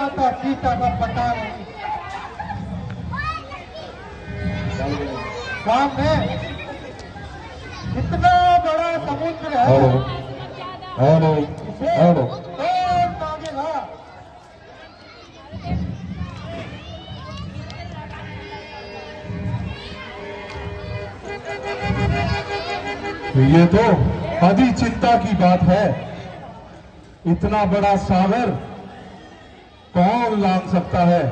माता सीता का पता नहीं। सामने इतना बड़ा समुद्र है, हेलो मांगेगा। ये तो बड़ी चिंता की बात है। इतना बड़ा सागर कौन लांघ सकता है?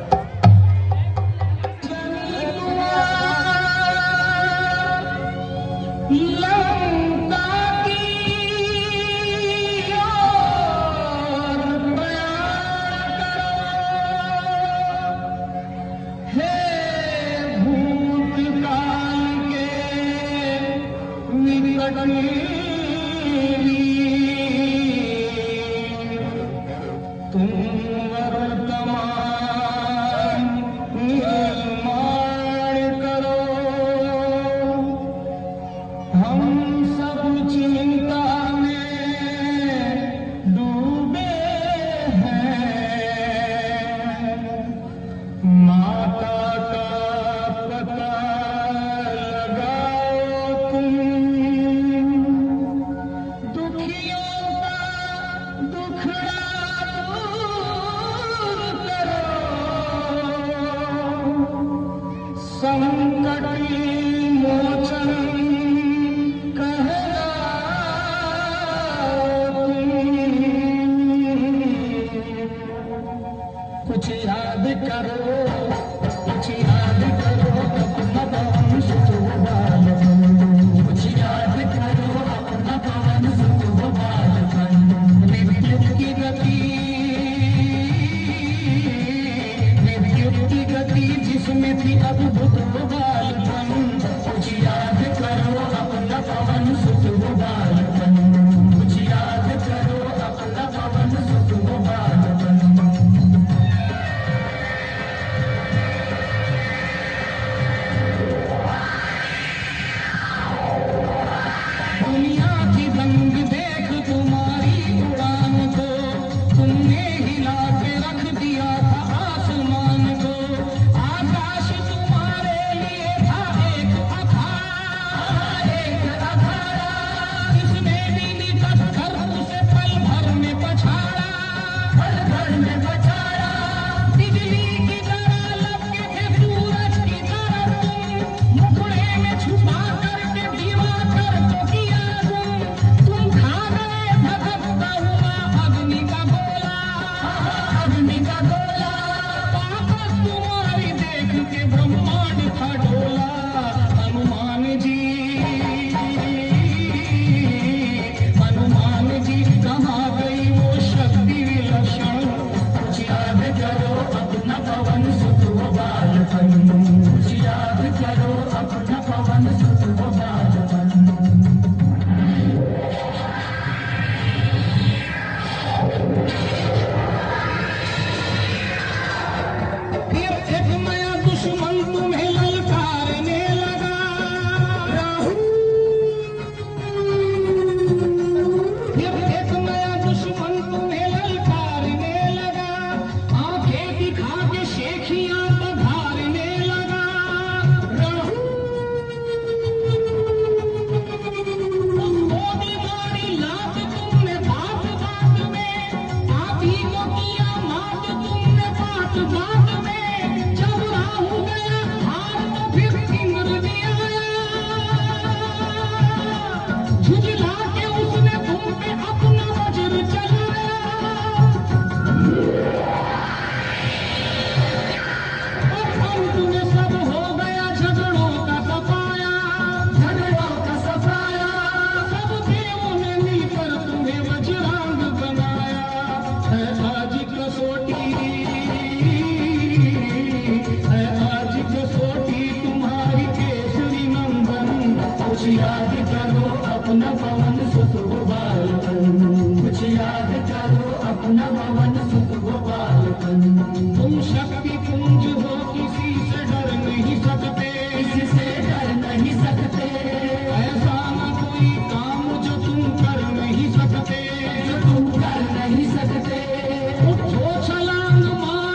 छलांग मार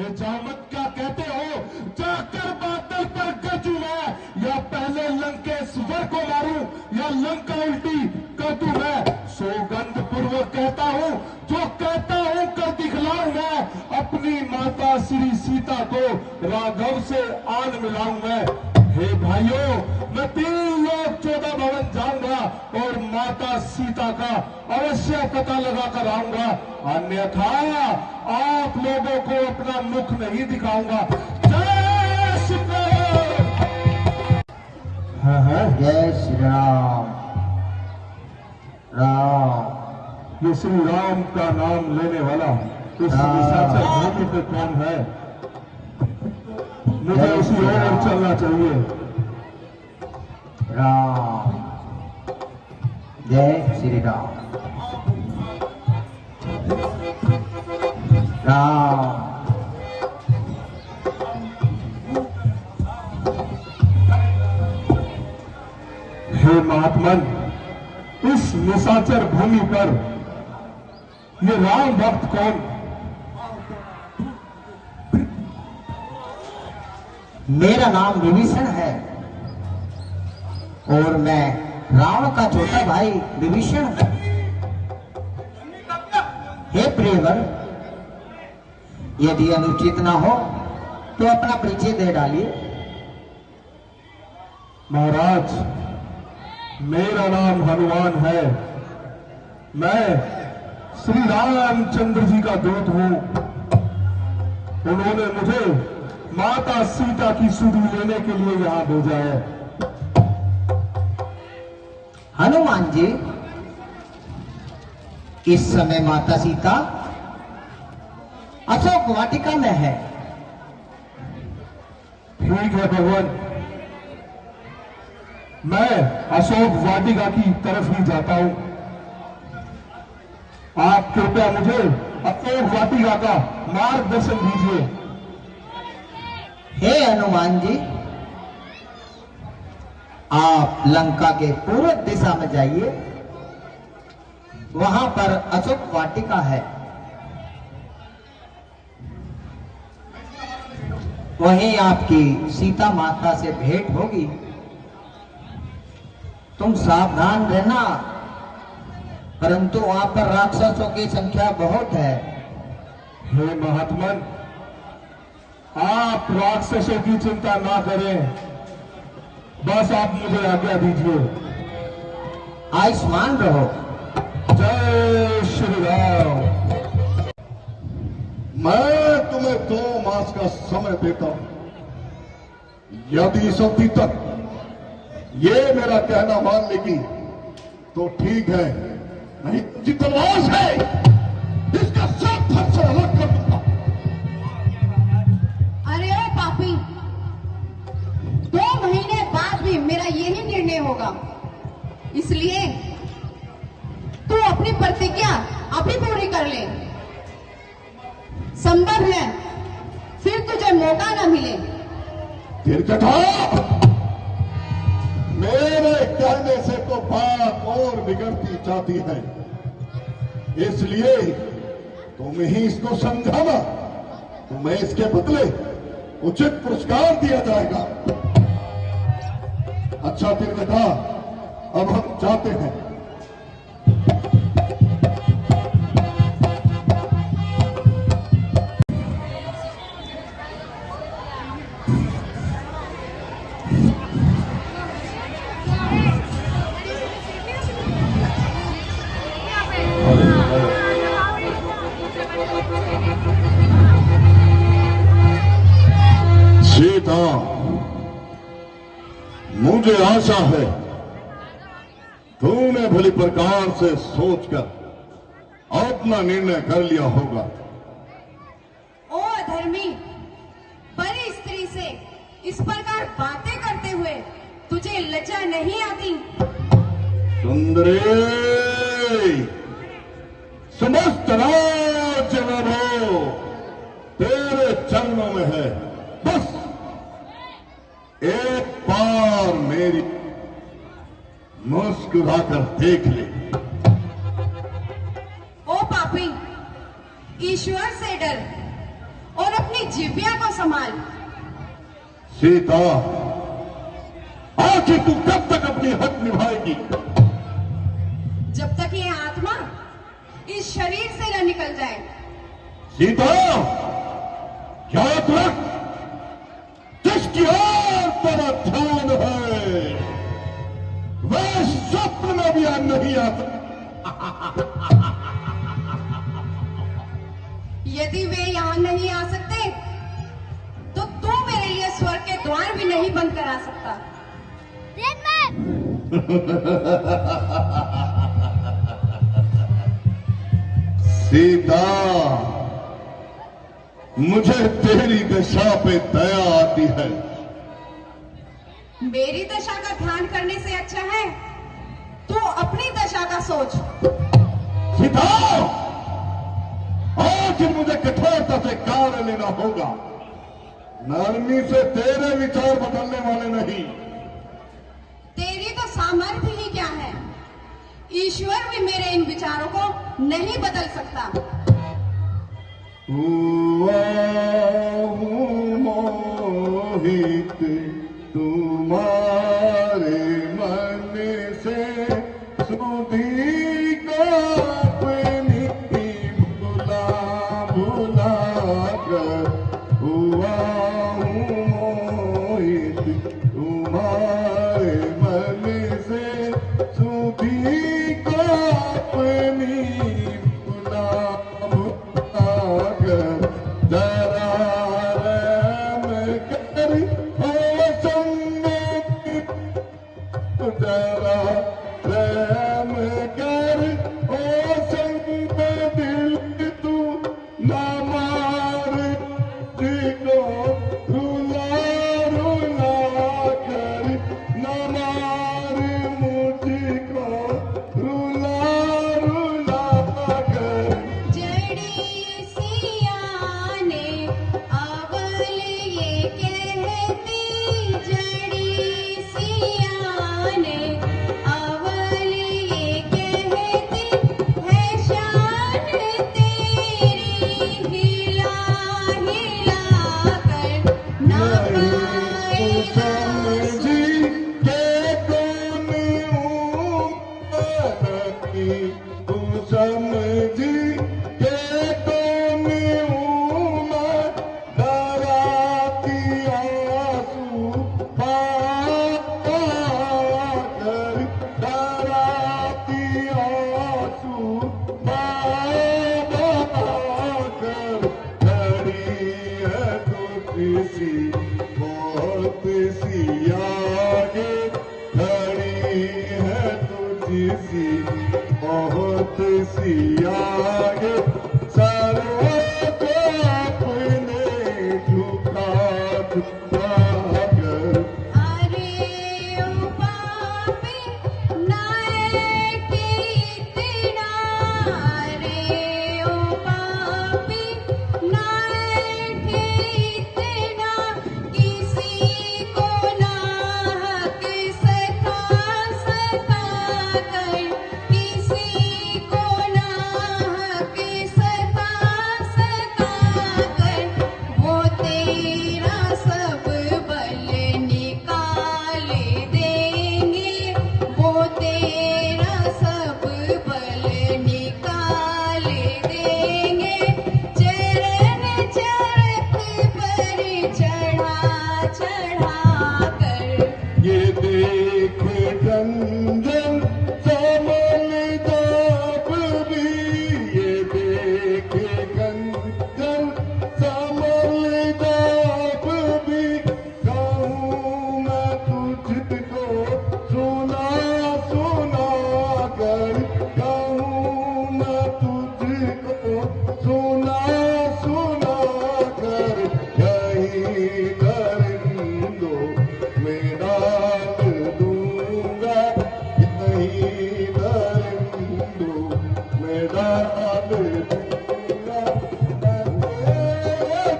जामत क्या कहते हो? जाकर बादल पर गरजूं मैं, या पहले लंकेश्वर को मारूं, या लंका उल्टी कर दूं मैं। सौगंध पूर्वक कहता हूं, जो कहता हूं कर दिखलाऊं मैं। अपनी माता श्री सीता को राघव से आन मिलाऊं मैं। हे भाइयों, मैं 3 लोक 14 भवन जाऊंगा और माता सीता का अवश्य पता लगा कर आऊंगा, अन्यथा आप लोगों को अपना मुख नहीं दिखाऊंगा। जय श्री राम। हाँ, जय श्री राम। राम। ये श्री राम का नाम लेने वाला इस निशाचर भूमि पे कौन है? मुझे उसी ओर चलना चाहिए। राम। जय श्री राम। राम। हे महात्मन, इस निशाचर भूमि पर ये राम भक्त कौन? मेरा नाम विभीषण है और मैं राम का छोटा भाई विभीषण हूं। हे प्रियवर, यदि अनुचित ना हो तो अपना परिचय दे डालिए। महाराज, मेरा नाम हनुमान है। मैं श्री रामचंद्र जी का दूत हूं। उन्होंने मुझे माता सीता की सुधि लेने के लिए यहां भेजा है। हनुमान जी, इस समय माता सीता अशोक वाटिका में है। ठीक है भगवान, मैं अशोक वाटिका की तरफ ही जाता हूं। आप कृपया मुझे अशोक वाटिका का मार्गदर्शन दीजिए। हे हनुमान जी, आप लंका के पूर्व दिशा में जाइए। वहां पर अशोक वाटिका है। वहीं आपकी सीता माता से भेंट होगी। तुम सावधान रहना, परंतु वहां पर राक्षसों की संख्या बहुत है। हे महात्मन, आप राक्षसों की चिंता ना करें, बस आप मुझे आज्ञा दीजिए। आयुष्मान रहो। जय श्री राम। मैं तुम्हें 2 मास का समय देता हूं। यदि इस अवधि तक ये मेरा कहना मान लेगी तो ठीक है, नहीं जितवास है इसका सब धड़ से अलग कर दूंगा। अरे ओ पापी, 2 महीने बाद भी मेरा यही निर्णय होगा, इसलिए तू अपनी प्रतिज्ञा अभी पूरी कर ले। संभव है फिर तुझे मौका न मिले। तिरकटा, मेरे कहने से तो बात और बिगड़ती जाती है, इसलिए तुम ही इसको समझाना, तुम्हें इसके बदले उचित पुरस्कार दिया जाएगा। अच्छा तिरकटा, अब हम जाते हैं। सीता, मुझे आशा है तूने भली प्रकार से सोचकर अपना निर्णय कर लिया होगा। ओ अधर्मी, परी स्त्री से इस प्रकार बातें करते हुए तुझे लज्जा नहीं आती? सुंदरी, समस्त राज्य वैभव तेरे चरणों में है, बस एक बार मेरी मुस्कुराकर देख ले। ओ पापी, ईश्वर से डर और अपनी जिव्या को संभाल। सीता, आखिर तू कब तक अपनी हक निभाएगी? जब तक ये आत्मा इस शरीर से न निकल जाए। सीता, याद रख, जिसकी ओर तेरा ध्यान है वह स्वप्न में भी नहीं आता। यदि वे यहां नहीं आ सकते तो तू मेरे लिए स्वर्ग के द्वार भी नहीं बंद करा सकता। सीता, मुझे तेरी दशा पे दया आती है। मेरी दशा का ध्यान करने से अच्छा है तू अपनी दशा का सोच। सीता, आज मुझे कठोरता से कार्य लेना होगा। नरमी से तेरे विचार बदलने वाले नहीं। तेरी तो सामर्थ्य ही क्या है, ईश्वर भी मेरे इन विचारों को नहीं बदल सकता। हुआ हूँ मोहित तुम्हारे मन से, सुधी को अपनी भुला भुला कर। हुआ हूँ मोहित तुम्हारे मन से, सुधी को अपनी भुला भुला कर। जरा रम कर हो संग, जरा रम कर हो संग, दिल तू न मार को रुला रुला कर। न मार मुझको रुला रुला कर। जड़ी सिया ने अवल ये कहती, जड़ी सिया ने अवल ये कहती, है शान तेरी हिला हिला कर। न पाए समझी के कौन हूँ मैं, तू समझी के कौन हूँ मैं। डराती आंसू पाकर, डराती आंसू पाकर। खड़ी है तुझसी बहुत सी आगे, खड़ी है तुझसी बहुत सी आगे। सर्वों को अपने झुका झुका कर। अरे ओ पापी नायक इतना, अरे ओ पापी नायक इतना, किसी को ना हक सता सता कर। किसी को ना हक सता सता कर। वो तेरा सब बल निकाल देंगे, वो तेरा सब बल निकाल देंगे। चरण चरख पर चढ़ा चढ़ा कर। ये देख गंजन समल दाब भी, ये देख गंजन समल दाब भी। कहूँ मैं तुझको सुना सुना कर। कहूँ मैं तुझको सुना सुना कर। कहीं दरिंदों में डाल दूंगा, कहीं दरिंदों में डाल दूंगा।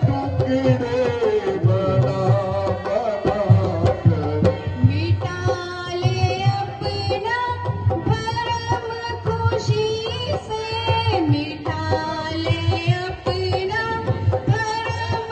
टुकड़े बना बना कर। मिटा ले अपना भरम खुशी से, मिटा ले अपना भरम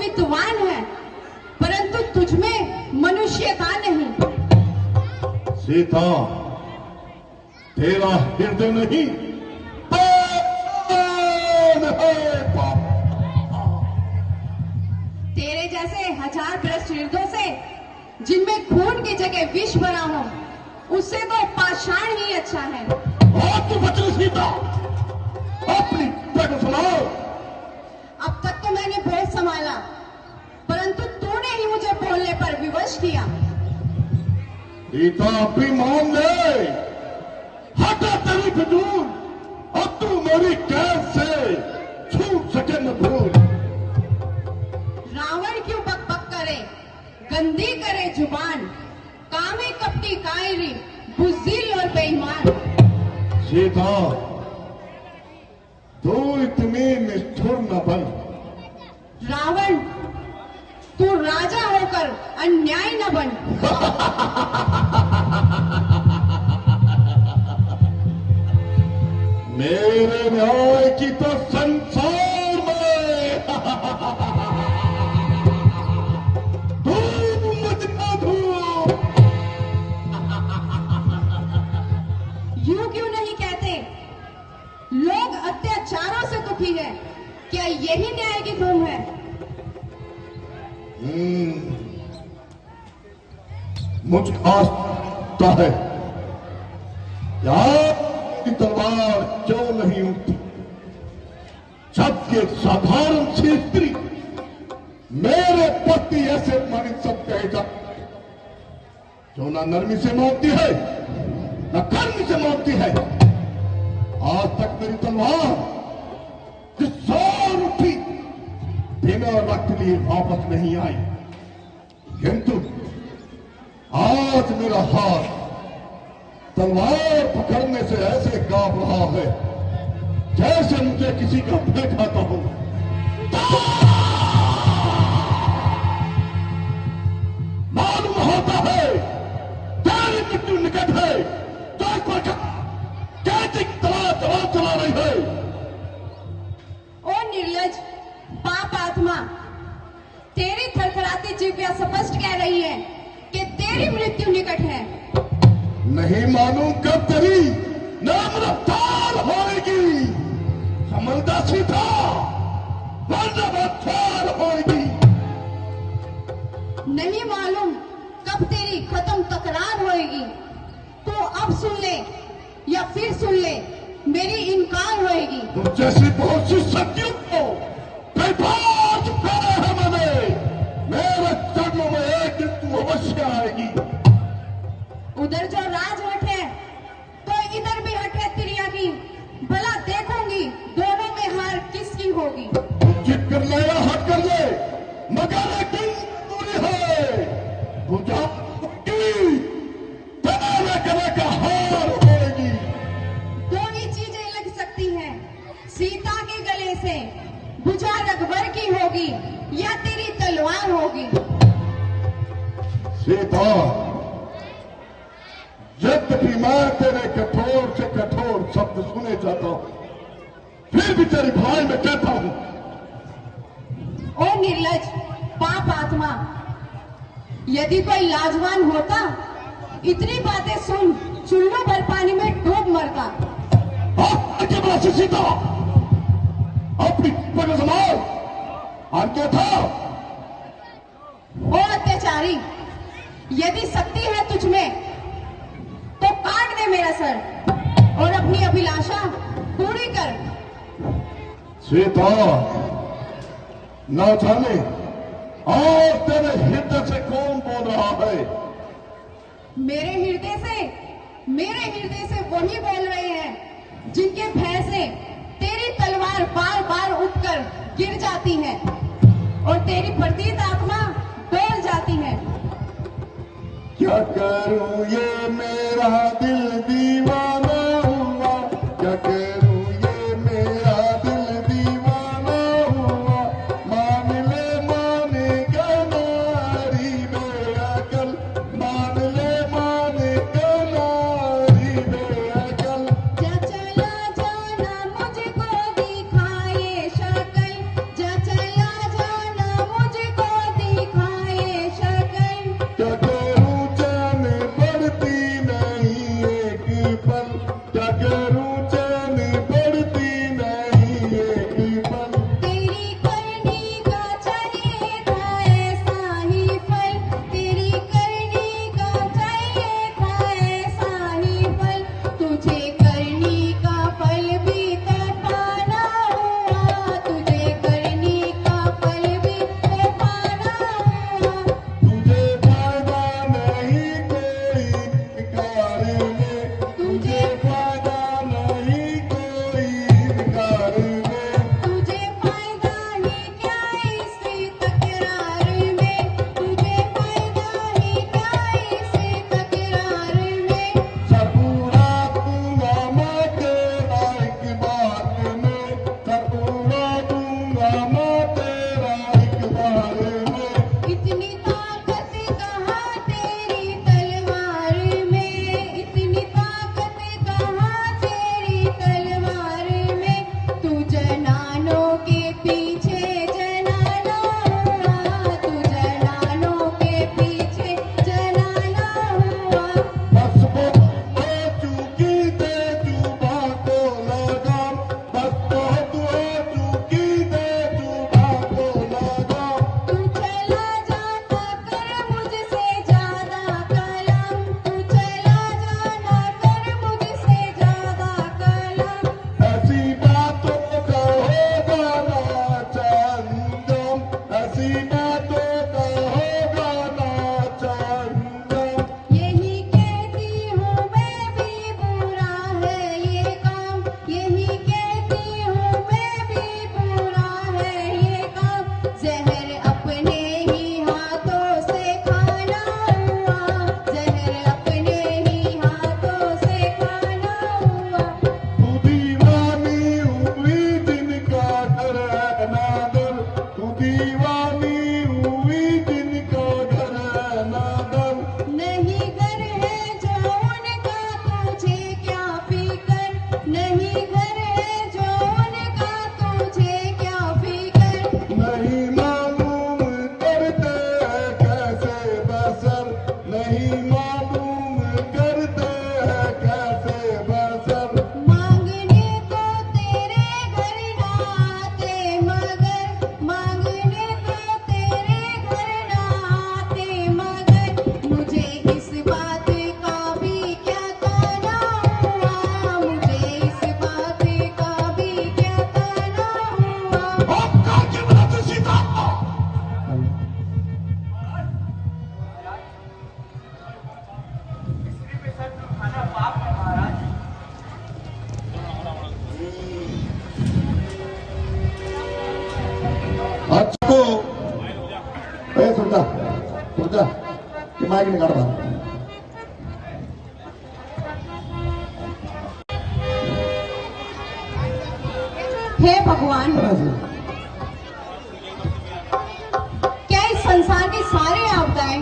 विद्वान है, परंतु तुझमें मनुष्यता नहीं। सीता, तेरा हृदय नहीं पाषाण है पाप। तेरे जैसे हजार भ्रष्ट हृदयों से, जिनमें खून की जगह विष भरा हो, उससे तो पाषाण ही अच्छा है। और तू बच सीता, अपनी पकड़ सुनाओ। अब तक तो मैंने बहुत संभाला, परंतु तूने ही मुझे बोलने पर विवश किया। सीता, अपनी मान ले, हटा तेरी फिजूल, अब तू मेरी कैद से छूट सके न भूल। रावण क्यों बक बक करे, गंदी करे जुबान, कामी कपटी कायरी, बुज़दिल और बेईमान। सीता, तू इतनी निष्ठुर न बन। रावण, तू राजा होकर अन्याय न बन। मेरे न्याय की तो संसार में धूम मचना धूम। यूं क्यों नहीं कहते, लोग अत्याचारों से दुखी है, क्या यही न्याय की धूम है? मुझ आस्था है, यार की तलवार क्यों नहीं उठती, जबकि साधारण सी स्त्री मेरे पति ऐसे मानित सब कहेगा, जो ना नरमी से मारती है न कर्म से मारती है। आज तक मेरी तलवार जिस जोर उठी बिना रक्त लिए वापस नहीं आई, किंतु आज मेरा हाथ तलवार पकड़ने से ऐसे कांप रहा है जैसे मुझे किसी का भय खाता हो। मालूम होता है तेरी मृत्यु निकट है, तो कैसे तलवार चला रही है। ओ निर्लज पाप आत्मा, तेरी थरथराती जिह्वा स्पष्ट कह रही है कि तेरी मृत्यु निकट है। नहीं मालूम कब तेरी नाम रफ्तार होगी, समझदा सीता, वरना रफ्तार होगी। नहीं मालूम कब तेरी खत्म तकरार होएगी। तो अब सुन ले या फिर सुन ले, मेरी इनकार होएगी। तुम जैसी बहुत सी सत्यों को कई बार चुकाया है मैंने, मेरे चरणों में एक दिन तू अवश्य आएगी। उधर जो राजहट है तो इधर भी हट है तिरिया की, भला देखूंगी दोनों में हार किसकी होगी। जिद कर ले या हट कर ले, मगर एक दिन दूरी है, बुझा की तेरे गले का हार होगी। दो ही चीजें लग सकती हैं, सीता के गले से बुझा रघुवर की होगी या तेरी तलवार होगी। सीता, यद्यपि मैं तेरे कठोर से कठोर शब्द सुने जाता हूं, फिर भी तेरी भलाई में कहता हूं। ओ निर्लज पाप आत्मा, यदि कोई लाजवान होता इतनी बातें सुन चुल्लू भर पानी में डूब मरता। आगे बढ़ा सीता, अपनी पकड़ संभाल। आगे था ओ अत्याचारी, यदि शक्ति है तुझ में तो काट दे मेरा सर और अपनी अभिलाषा पूरी कर। सीता, न जाने और तेरे हृदय से कौन बोल रहा है। मेरे हृदय से वही बोल रहे हैं जिनके भय से तेरी तलवार बार बार उठकर गिर जाती है और तेरी प्रतीत आत्मा डोल जाती है। क्या करूं ये मेरा दिल दीवाना हुआ, क्या करूं ये मेरा दिल दीवाना हुआ। मान ले मानेगा नारी बेअकल, मान ले मानेगा नारी बेअकल। जा चला जाना मुझको दिखाए शकल, जा चला जाना मुझको जा कि माइक नहीं काटता। हे भगवान, क्या इस संसार की सारी आपदाएं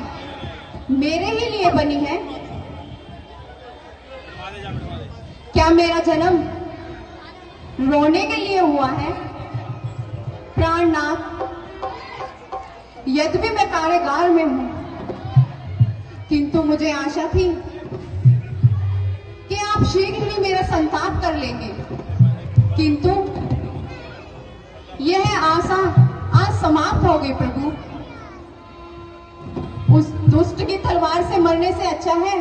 मेरे ही लिए बनी है? क्या मेरा जन्म रोने के लिए हुआ है? प्राणनाथ, यद्यपि मैं कारागार में हूं, किंतु मुझे आशा थी कि आप शीघ्र ही मेरा संताप कर लेंगे, किंतु यह आशा आज समाप्त हो गई। प्रभु, उस दुष्ट की तलवार से मरने से अच्छा है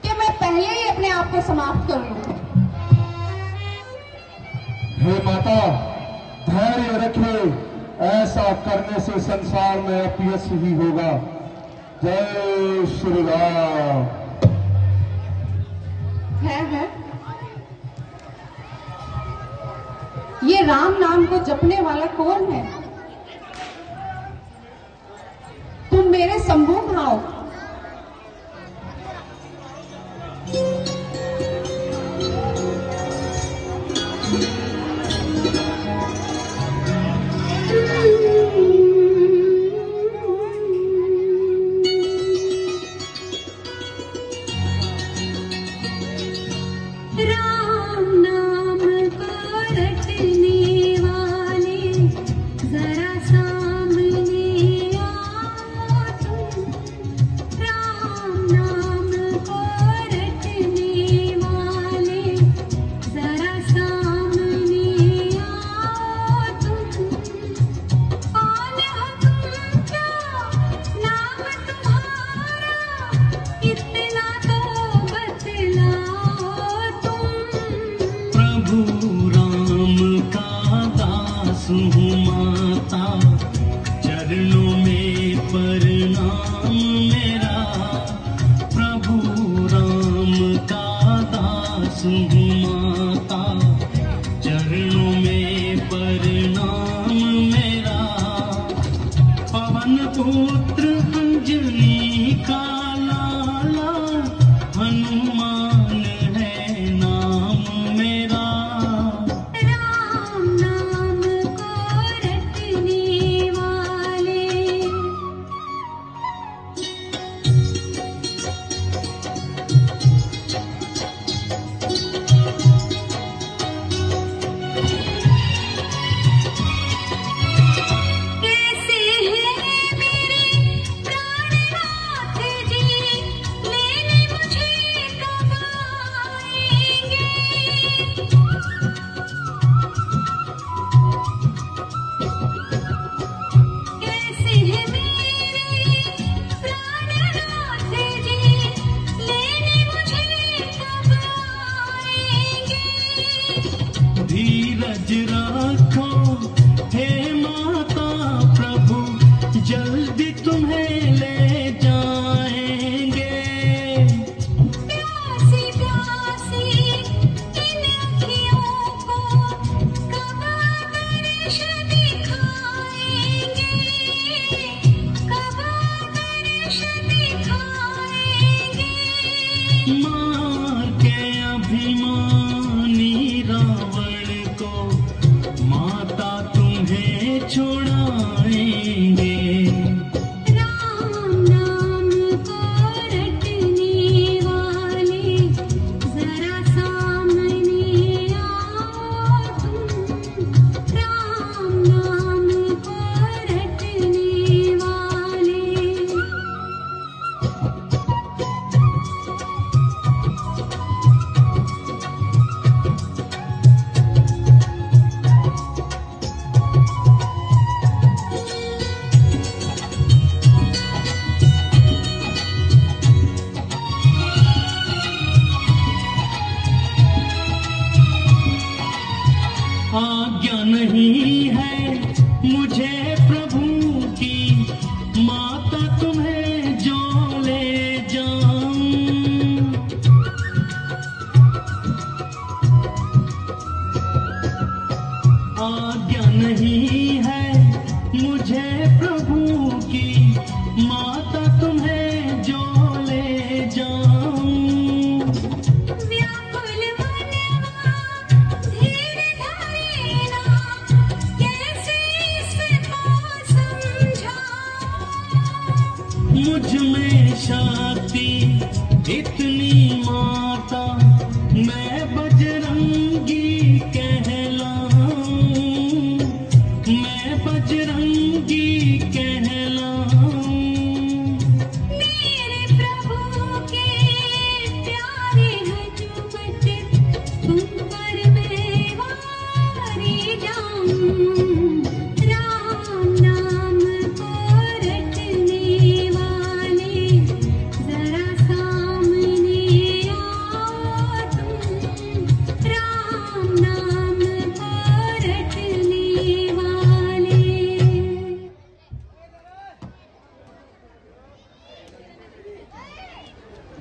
कि मैं पहले ही अपने आप को समाप्त कर लूं। हे माता, धैर्य रखिए, ऐसा करने से संसार में अपयश ही होगा। जय श्री राम। है ये राम नाम को जपने वाला कौन है? तुम मेरे सम्मुख आओ। राम नाम को रटने वाले जरा सामने आओ तुम। राम नाम को रटने वाले जरा सामने आओ तुम। कौन हो तुम, क्या नाम तुम्हारा, इतना तो बतलाओ तुम। प्रभु राम का दास हूँ माता, चरणों में प्रणाम मेरा। प्रभु राम का दास हूँ माता, चरणों में प्रणाम मेरा। पवन पुत्र अंजनी का लाला, हनुमान है नाम मेरा। राम नाम को रटने वाले कैसे हैं मेरे प्राणनाथ जी, लेने मुझे कब आएंगे। कैसे हैं मेरे प्राणनाथ जी, लेने मुझे कब आएंगे। धीरज रखो हे माता, प्रभु जल्दी तुम्हें ले जाएंगे। प्यासी प्यासी इन अखियों को कब दर्श दिखाएंगे। कब दर्श दिखाएंगे। मार के अभिमानी रावण को माता तुम्हें छुड़ाएंगे। राम नाम को रटने वाले जरा सामने आओ तुम। राम नाम को रटने वाले आज्ञा नहीं है मुझे प्रभु की, माता तुम्हें जो ले जाऊं। आज्ञा नहीं है मुझे प्रभु की, मुझ में शक्ति इतनी माता, मैं बजरंगी कहलाऊं, मैं बजरंगी कहलाऊं। मेरे प्रभु के प्यारे हैं जुमत, तुम पर मैं वारी जाऊं। राम नाम को रटने वाले जरा सामने आओ तुम। राम नाम को रटने वाले।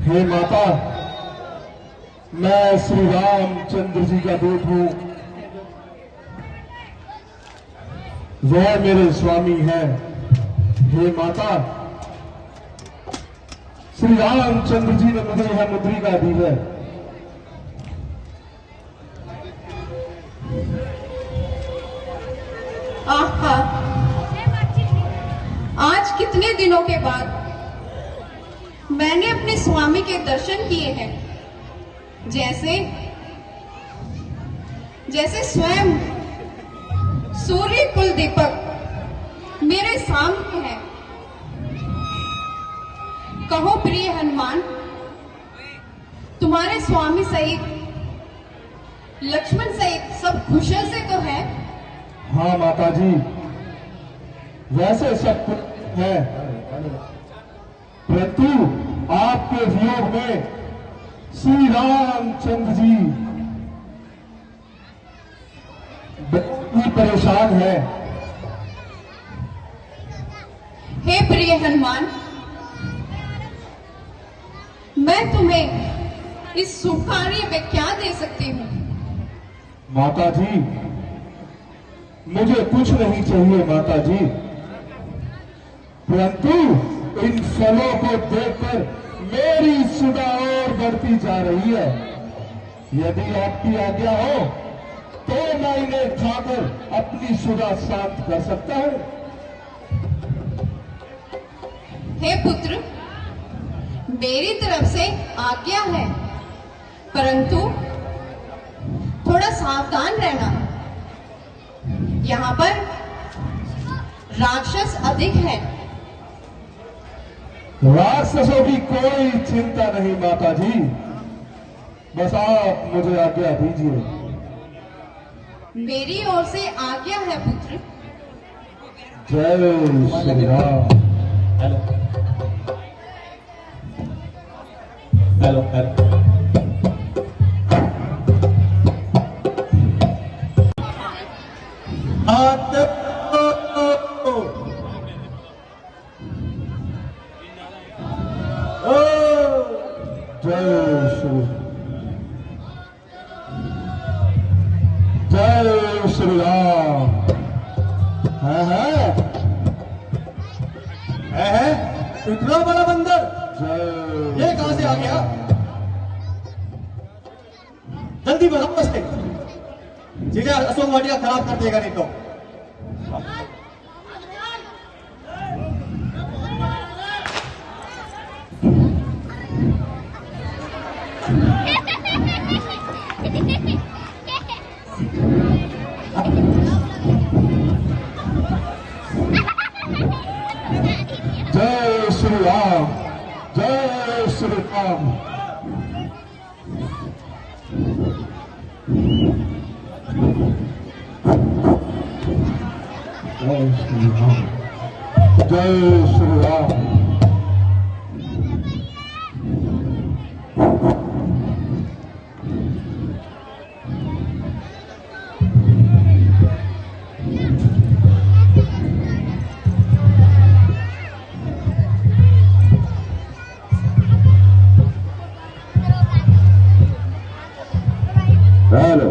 हे माता, मैं श्री रामचंद्र जी का दूत हूं। वह मेरे स्वामी हैं। हे माता, श्री रामचंद्र जी ने मुझे यह मुद्रिका दी है। आहा, आज कितने दिनों के बाद मैंने अपने स्वामी के दर्शन किए हैं। जैसे जैसे स्वयं सूर्य कुल दीपक मेरे सामने है। कहो प्रिय हनुमान, तुम्हारे स्वामी सहित लक्ष्मण सहित सब कुशल से तो है? हाँ माता जी, वैसे सब कुछ है, परंतु आपके वियोग में श्री रामचंद्र जी बहुत ही परेशान है। हे प्रिय हनुमान, मैं तुम्हें इस शुभ कार्य में क्या दे सकती हूँ? माता जी, मुझे कुछ नहीं चाहिए माता जी, परंतु इन फलों को देखकर मेरी सुधा और बढ़ती जा रही है। यदि आपकी आज्ञा हो तो मैं इन्हें खाकर अपनी सुधा शांत कर सकता हूं। हे पुत्र, मेरी तरफ से आज्ञा है, परंतु थोड़ा सावधान रहना। यहाँ पर राक्षस अधिक है। राक्षसों की कोई चिंता नहीं माता जी, बस आप मुझे आज्ञा दीजिए। मेरी ओर से आज्ञा है पुत्र। जय श्री राम। Hello hello. जय श्री राम। है इतना बड़ा बंदर, जय ये कहां से आ गया? जल्दी बताओ उससे, चीजें अशोक वाटिका खराब कर देगा नहीं तो। जय श्री राम। जय श्री राम। जय श्री राम। जय श्री राम। हेलो।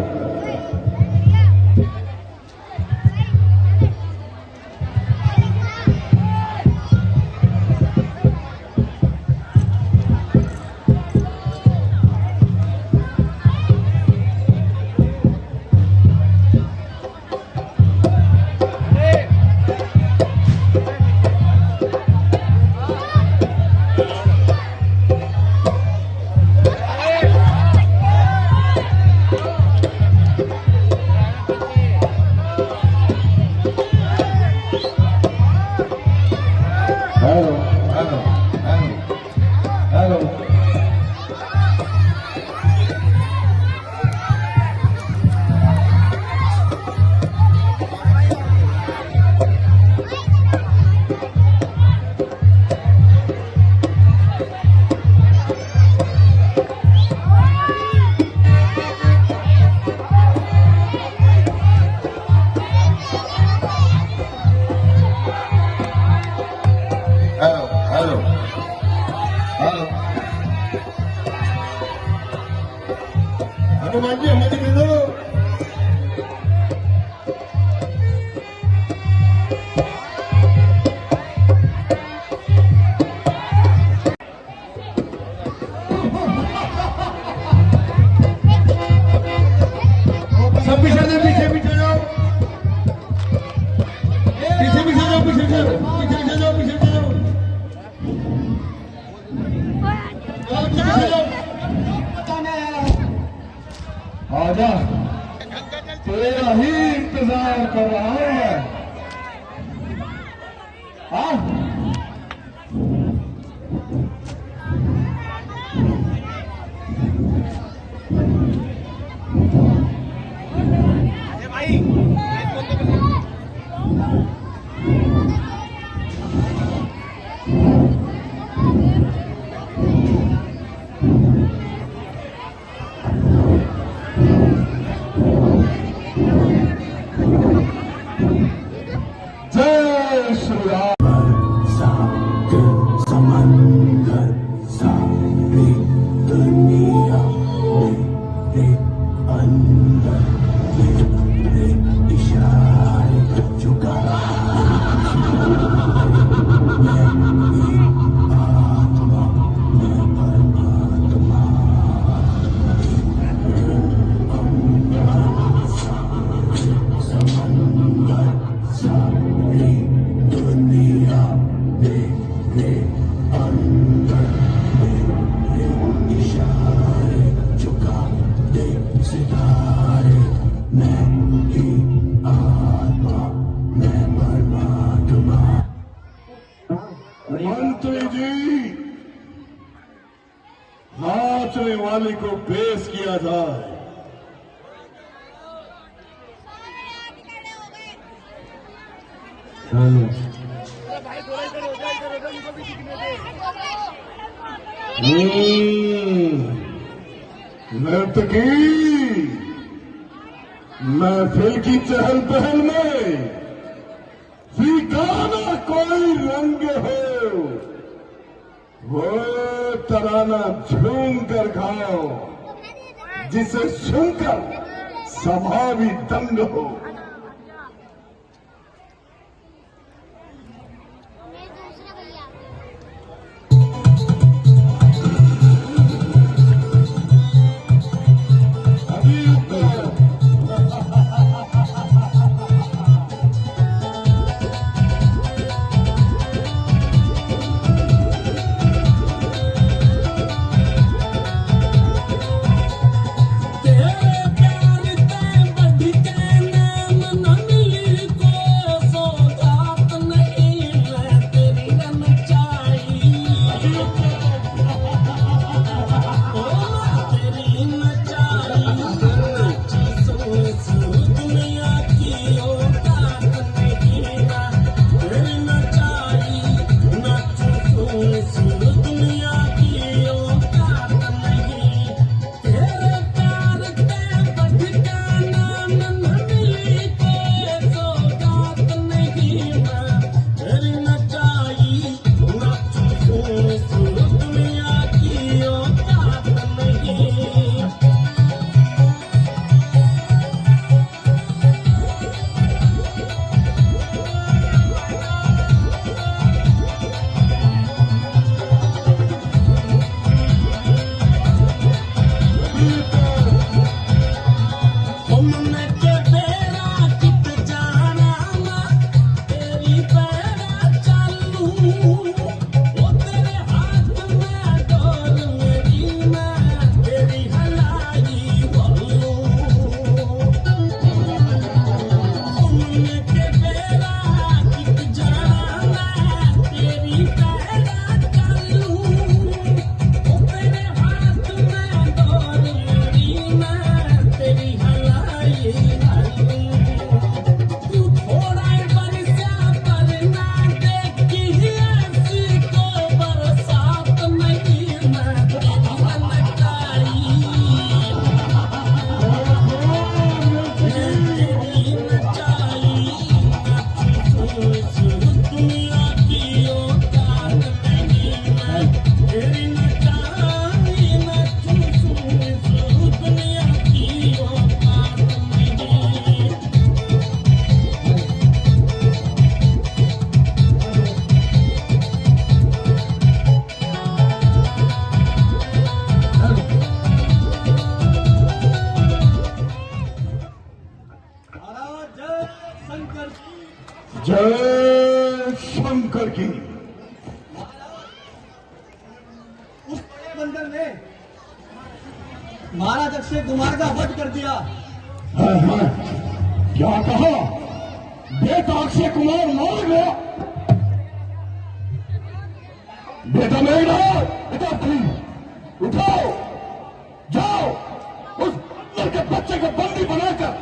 वाह, तेरा ही इंतजार कर रहा हूं मैं। हाँ, जय श्री राम। समंदर सारी दुनिया मेरे अंदर तेरे इशारे चुका मैं आत्मा मैं परमात्मा समंदर सारी दुनिया मेरे अंदर मेरे इशारे चुका दे सितारे मैं ही आत्मा मैं परमात्मा। मंत्री जी, नाचने वाले को पेश किया जाए। नर्तकी महफिल की चहल पहल में फीका ना कोई रंग हो, वो तराना झूम कर खाओ जिसे सुनकर सभा भी दंग हो। जय शंकर की। उस बड़े बंदर ने महाराज अक्षय कुमार का वध कर दिया। हाँ, क्या कहा? बेटा अक्षय कुमार मार गया? बेटा मेघनाथ, बेटा प्लीज उठाओ, जाओ उस लड़के बच्चे को बंदी बनाकर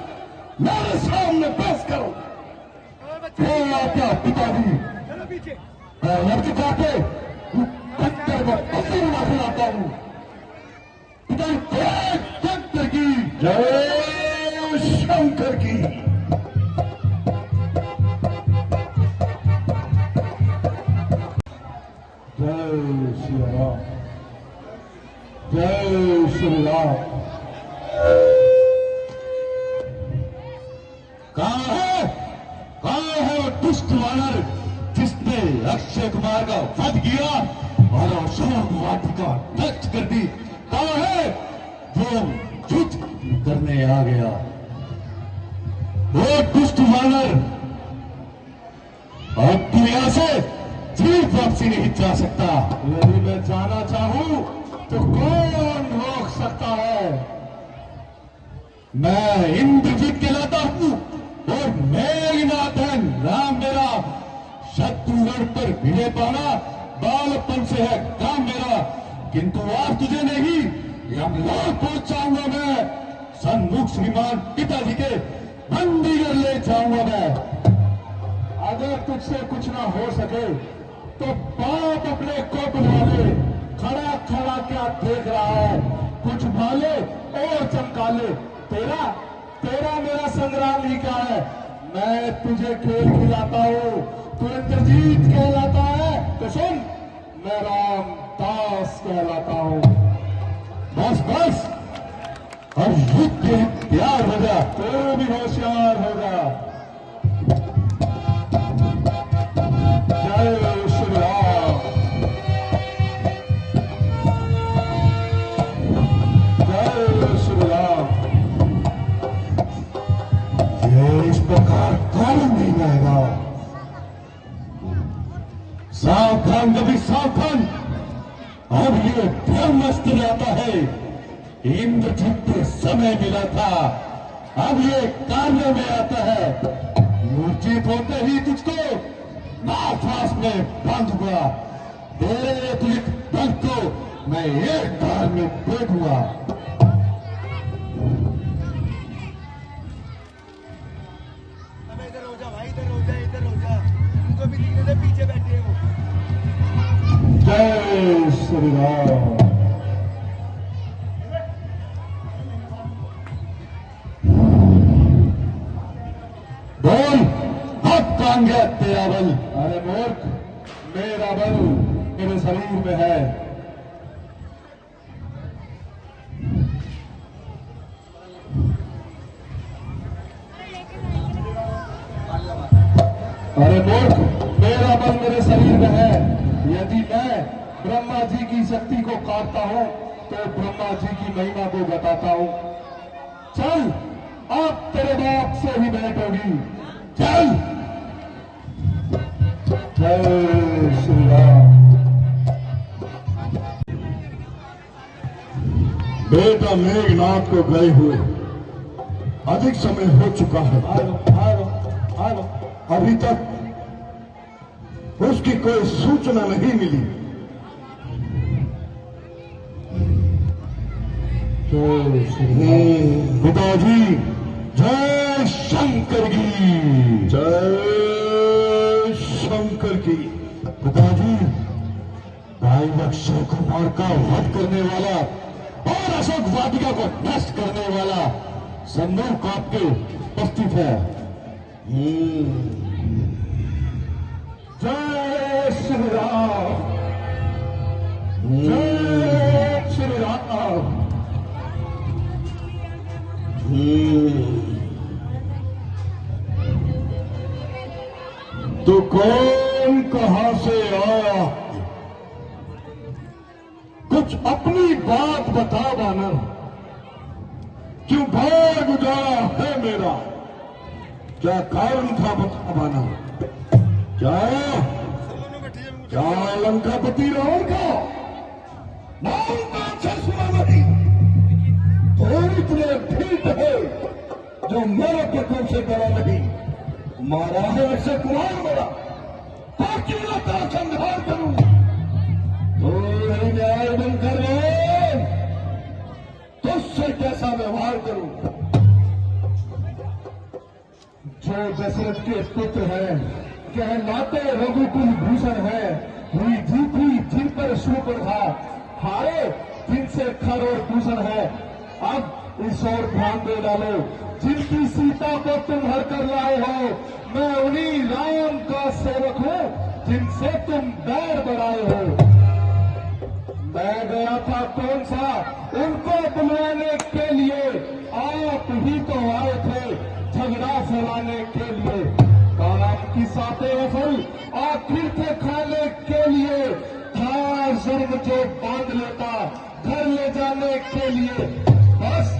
मेरे सामने पेश करो। आपका पिताजी लड़के जाके पत्थर को पत्थर बना खिलाता हूँ। पिताजी की जय शंकर की। जय श्री राम, जय श्री राम। कहाँ है वो दुष्ट वानर जिसने अक्षय कुमार का वध किया और अशोक वाटिका नष्ट कर दी? कहाँ है जो युद्ध करने आ गया? वो दुष्ट वानर अब दुनिया से जीव वापसी नहीं जा सकता। यदि मैं जाना चाहूं तो कौन रोक सकता है? मैं इंद्रजीत कहलाता हूं और मेघनाथन नाम मेरा। शत्रुगढ़ पर भिड़े पाना बालपन से है काम मेरा, किंतु आज तुझे नहीं यमलोक पहुंच जाऊंगा मैं। सन्मुख श्रीमान पिताजी के बंदी कर ले जाऊंगा मैं। अगर तुझसे कुछ ना हो सके तो बाप अपने को बुला ले। खड़ा खड़ा क्या देख रहा है? कुछ भाले और चमका ले। तेरा तेरा मेरा संग्राम ही क्या है? मैं तुझे खेल खिलाता हूँ, तू इंद्रजीत कहलाता है तो सुन, मैं रामदास कहलाता हूँ। बस बस अब युद्ध के तैयार हो जा, तू भी होशियार हो जा। जय श्री राम, जय श्री राम। ये इस प्रकार कौन नहीं रहेगा? सावधान कभी सावधान। अब ये ब्रह्मास्त्र आता है। इंद्रजीत को समय मिला था, अब ये कार्य में आता है। मूर्छित होते ही तुझको नाथवास में बांधूंगा। तेरे तुलित बल को मैं एक बार में देखूंगा। इधर हो जा भाई, इधर हो जा, इधर हो जा। तुमको भी दिखने दे, पीछे बैठे हो। जय श्री राम। बोल, अब कहाँ गया तेरा बल? अरे मूर्ख, मेरा बल मेरे शरीर में है। अरे मूर्ख, मेरा बल मेरे शरीर में है। यदि मैं ब्रह्मा जी की शक्ति को काटता हूं तो ब्रह्मा जी की महिमा को बताता हूं। चल, अब तेरे बाप से ही भेंट होगी। चल। जय श्री राम। बेटा मेघनाथ को गए हुए अधिक समय हो चुका है। अभी तक उसकी कोई सूचना नहीं मिली। पिताजी, जय शंकर की, जय शंकर की। पिताजी, भाई अक्षय कुमार का वध करने वाला और अशोक वाटिका को नष्ट करने वाला सन्मुख आपके उपस्थित है। जय श्री राम, जय श्री राम। तो कौन कहां से आया? कुछ अपनी बात बता वानर, क्यों भाग उजाड़ा है मेरा? क्या कारण था बता वानर? क्या लंकापति रावण का नाम का सुना नहीं? तो मेरे पुत्रों से डरा नहीं। मारा है अक्षय कुमार मेरा, ताकि मैं तेरा संहार करूं। तो न्याय बनकर तुझसे कैसा व्यवहार करूं? जो दशरथ के पुत्र हैं, कहलाते रघुकुल भूषण है, हुई जीती जिन पर शूर्पणखा, हारे जिनसे खर और दूषण है। अब इस ओर ध्यान दे डालो, जिनकी सीता को तुम हर कर लाए हो, मैं उन्हीं राम का सेवक हूं जिनसे तुम बैर बढ़ाए हो। मैं गया था कौन सा उनको बुलाने के लिए, आप ही तो आए थे झगड़ा फैलाने के लिए। काम की साते अफल आखिर थे खाने के लिए, था जर्म जो बांध लेता घर ले जाने के लिए। बस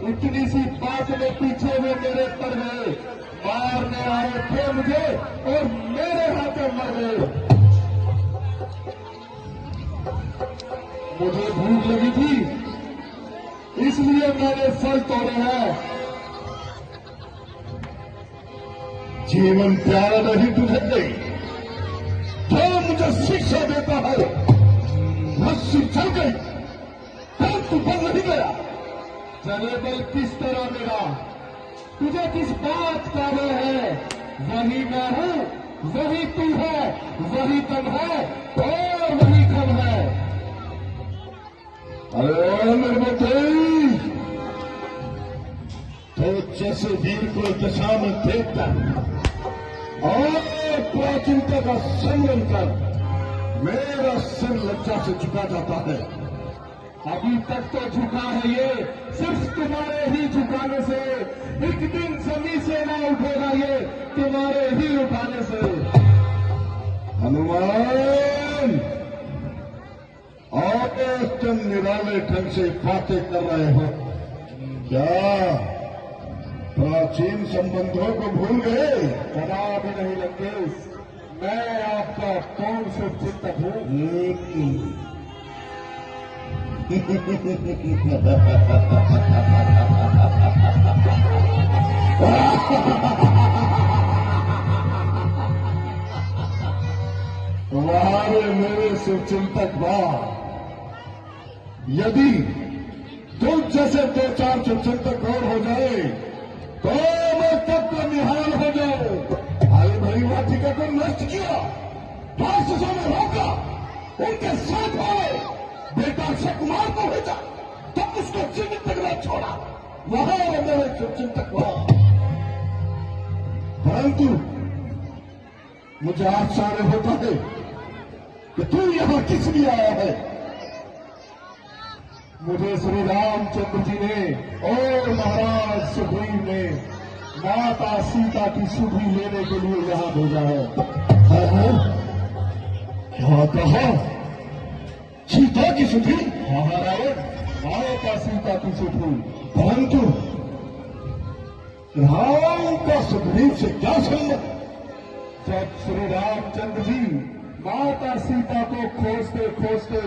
इतनी सी बात में पीछे में मेरे पड़ गए, मारने आए थे मुझे और मेरे हाथों मर गए। मुझे भूख लगी थी इसलिए मैंने फल तोड़े हैं। जीवन प्यारा नहीं तुझे नहीं, जो मुझे शिक्षा देता है रस्सी चल गई, परंतु बल नहीं गया। चले बल किस तरह मेरा, तुझे किस बात का वो है? वही मैं हूं, वही तू है, वही कम है और वही कम है। अरे मेरे बेटे, तो जैसे वीर को दशा में देखता और प्राचीनता का संयम कर मेरा सिर लज्जा से झुका जाता है। अभी तक तो झुका है ये सिर्फ तुम्हारे ही झुकाने से, एक दिन जमीन से ना उठेगा ये तुम्हारे ही उठाने से। हनुमान, और तुम निराले ढंग से बातें कर रहे हो क्या? प्राचीन संबंधों को भूल गए? कदापि नहीं लंकेश, मैं आपका कौन शुभचिंतक हूं? वारे मेरे शुभचिंतक वाह, यदि तुम जैसे दो चार शुभचिंतक और हो जाए तो मैं तब तो निहाल हो जाऊं। भाई भरी वाटिका को नष्ट किया, राक्षसों में रोका, उनके साथ आए, बेटा अक्षय कुमार को भेजा, तब उसको जीवित तक न छोड़ा। वहां मेरे शुभचिंतक वहां, परंतु मुझे आश्चर्य होता है कि तू यहां किस लिए आया है? मुझे श्री रामचंद्र जी ने और महाराज सुग्रीव ने माता सीता की सुधि लेने के लिए यहां भेजा है। क्या कहा? सीता की सुधि? महाराज, माता सीता की सुधि। परंतु राम का सुग्रीव से क्या संबंध? जब श्री रामचंद्र जी माता सीता को खोजते खोजते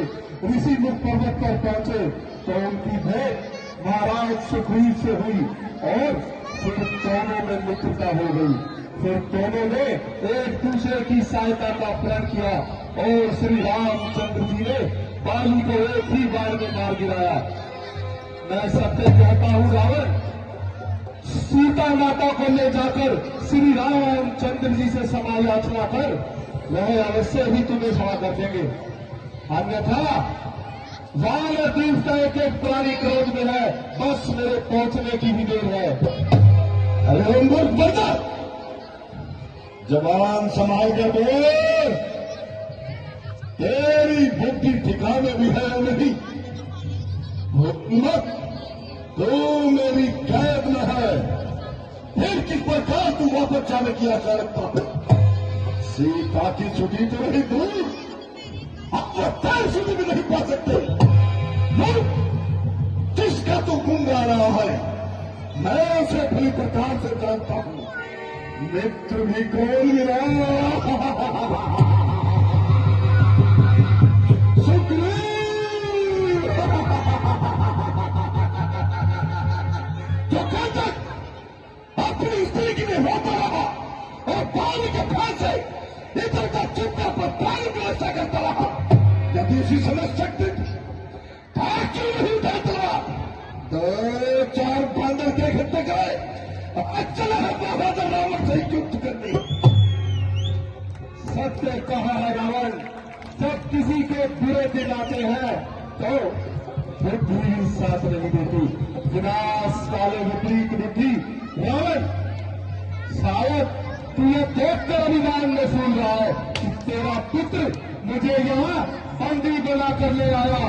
ऋषि मुख पर्वत पर पहुंचे तो उनकी भेंट महाराज सुग्रीव से हुई और फिर दोनों में मित्रता हो गई। फिर दोनों ने एक दूसरे की सहायता का प्रण किया और श्री रामचंद्र जी ने बाली को एक ही बार में मार गिराया। मैं सत्य कहता हूं रावण, सीता माता को ले जाकर श्री रामचंद्र जी से क्षमा याचना कर, वह अवश्य ही तुम्हें क्षमा कर देंगे। अन्यथा वानर द्वीप का एक एक प्राणी क्रोध में है, बस मेरे पहुंचने की भी देर है। अरे मूर्ख बंदा, जवान संभाल के बोल, तेरी बुद्धि ठिकाने भी है नहीं। हुकूमत तू मेरी कैद में है, फिर किस प्रकार तू वापस जाने की आशा रखता है? सीता की छुट्टी तो नहीं दूर, अब तो तैर छुट्टी भी नहीं पा सकते। जिसका तू गुंगा रहा है, मैं उसे भली प्रकार से जानता हूं। मित्र भी कौन मिला? सुग्रीव, जो कहता इधर का चिंता पर पानी व्यवस्था करता रहा। यदि उसी समय शक्ति क्यों नहीं उठाता रहा? 2-4 बांदर के इकट्ठे गए, आज चला है बहादुर रावण से युद्ध करने। सत्य कहा है रावण, जब किसी के बुरे दिन आते हैं तो बुद्धि ही साथ नहीं देती। विनाश काले विपरीत बुद्धि। रावण, शायद तू ये देखकर अभिमान में सुन रहा है कि तेरा पुत्र मुझे यहाँ बंदी बना कर ले आया।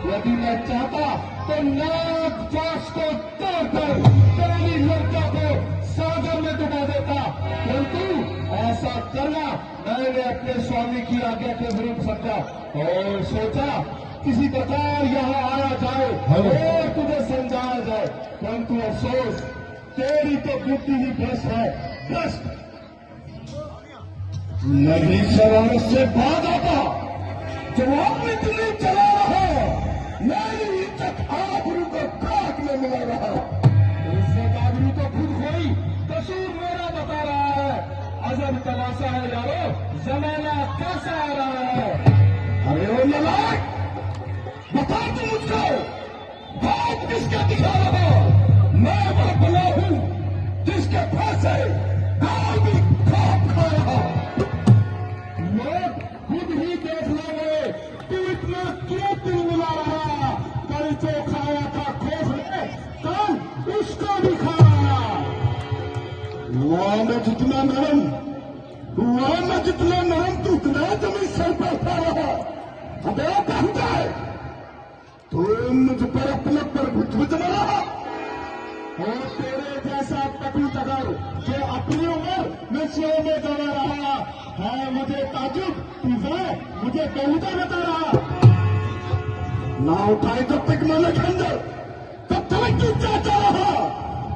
यदि मैं चाहता तो नाग जांच को तोड़कर तेरी लड़का को सागर में डुबा देता, परंतु ऐसा करना मैंने अपने स्वामी की आज्ञा के विरुद्ध समझा और सोचा किसी प्रकार यहाँ आया जाए और तुझे समझाया जाए, परंतु अफसोस तेरी तो बुद्धि ही भ्रष्ट है, भ्रष्ट। नहीं शरारत से बाद आता, जवाब में तुम्हें चला रहा, मेरी इज्जत आबरू को खाक में मिला रहा। इससे आबरू तो खुद खोई, कसूर मेरा बता रहा है। अजब तमाशा है यारो, जमाना कैसा आ रहा है। अरे ओ नलायक, बता तू मुझको, बात किसका दिखा रहा? मैं वह बना हूं जिसके पैसे गाय भी खाप खा रहा। लोग खुद ही देख लोगे, तू इतना क्यों तिलमिला रहा? कल जो खाया था खोखले, कल उसको भी खा रहा। वहां में जितना नरम, वहां में जितना नरम तू उतना जमीन सर पर खा रहा। अबे बन जाए, तू मुझ पर अपने पर भुज जमा रहा। और तेरे जैसा पटू तगर जो अपनी उम्र नशे में गवा रहा है, मुझे ताजुब तुझे मुझे बेहुदा बता रहा। ना उठाए जब तक मैंने खंजर, तब तक तू चाहता रहा।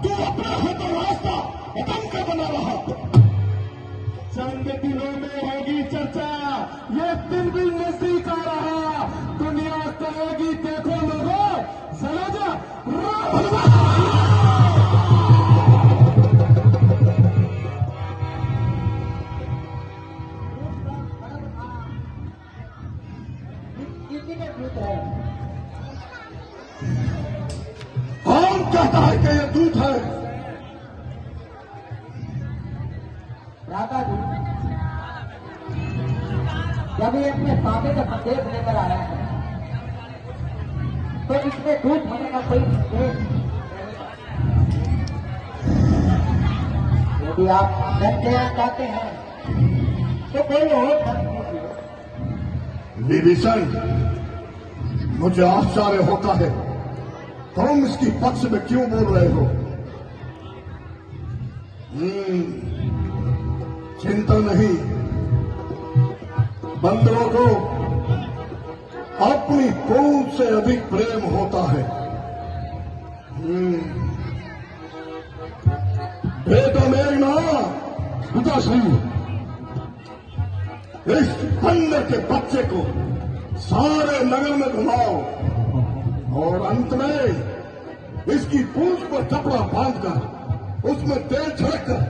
तू अपने हाथों रास्ता अदम का बना रहा। चंद दिनों में होगी चर्चा, ये दिन भी नजदीक आ रहा। दुनिया कहेगी देखो लोगों, सरोजा कौन कहता है कि ये दूध है? राधा जी, जब ये अपने स्वामी का संदेश लेकर आया है तो इसमें दूध होने का कोई संदेश यदि आप सत्य चाहते हैं तो कोई और धर्म कीजिए। विभीषण, मुझे आश्चर्य होता है तुम इसकी पक्ष में क्यों बोल रहे हो? चिंता नहीं, बंदरों को अपनी खून से अधिक प्रेम होता है। बेटा मेरी मां पिताश्री, इस बंदर के बच्चे को सारे नगर में घुमाओ और अंत में इसकी पूंछ पर कपड़ा बांधकर उसमें तेल छिड़ककर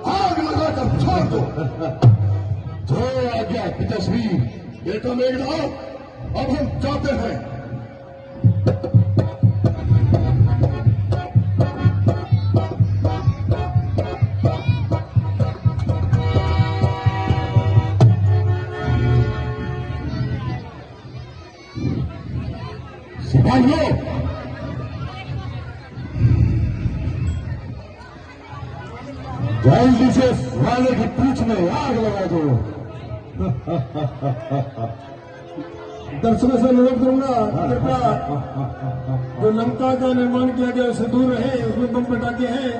आग लगाकर छोड़ दो। जो आज्ञा पिताश्री। बेटा मेघनाथ, अब हम जाते हैं। सिपाहियों, जल्दी से वाले की पूंछ में आग लगा दो। दर्शकों से अनुरोध करूंगा, कृपया जो लंका का निर्माण किया गया उससे दूर रहे, उसमें बम पटाखे हैं।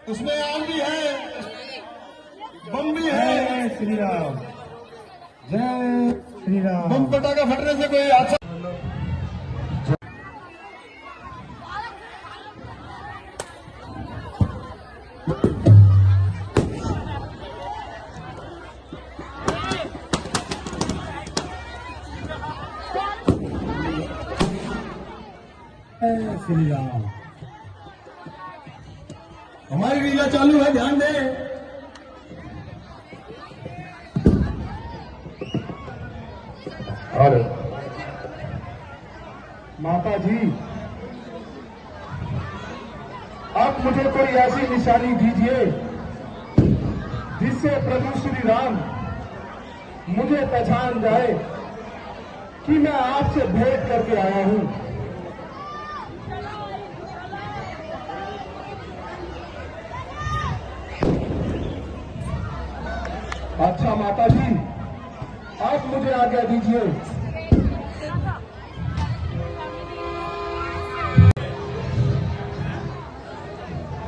उसमें आग भी है, बम भी है। श्री राम, जय श्री राम। बम पटाखा फटने से कोई अच्छा जय श्री राम। हमारी लीला चालू है, ध्यान दें। अरे माता जी, आप मुझे कोई ऐसी निशानी दीजिए जिससे प्रभु श्री राम मुझे पहचान जाए कि मैं आपसे भेंट करके आया हूं। अच्छा माता जी, आप मुझे आज्ञा दीजिए।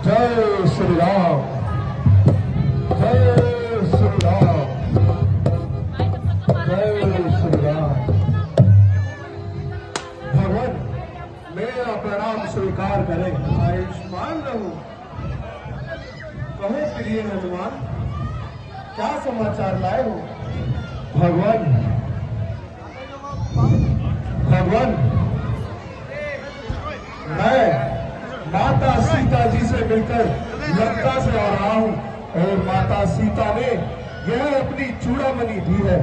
जय श्री राम, जय श्री राम, जय श्री राम। भगवान मेरा प्रणाम स्वीकार करें। आयुष्मान रहूं। कहो प्रिय हनुमान, क्या समाचार लाए हो? भगवान, भगवान, मैं माता सीता जी से मिलकर लंका से आ रहा हूं और माता सीता ने यह अपनी चूड़ामणि दी है।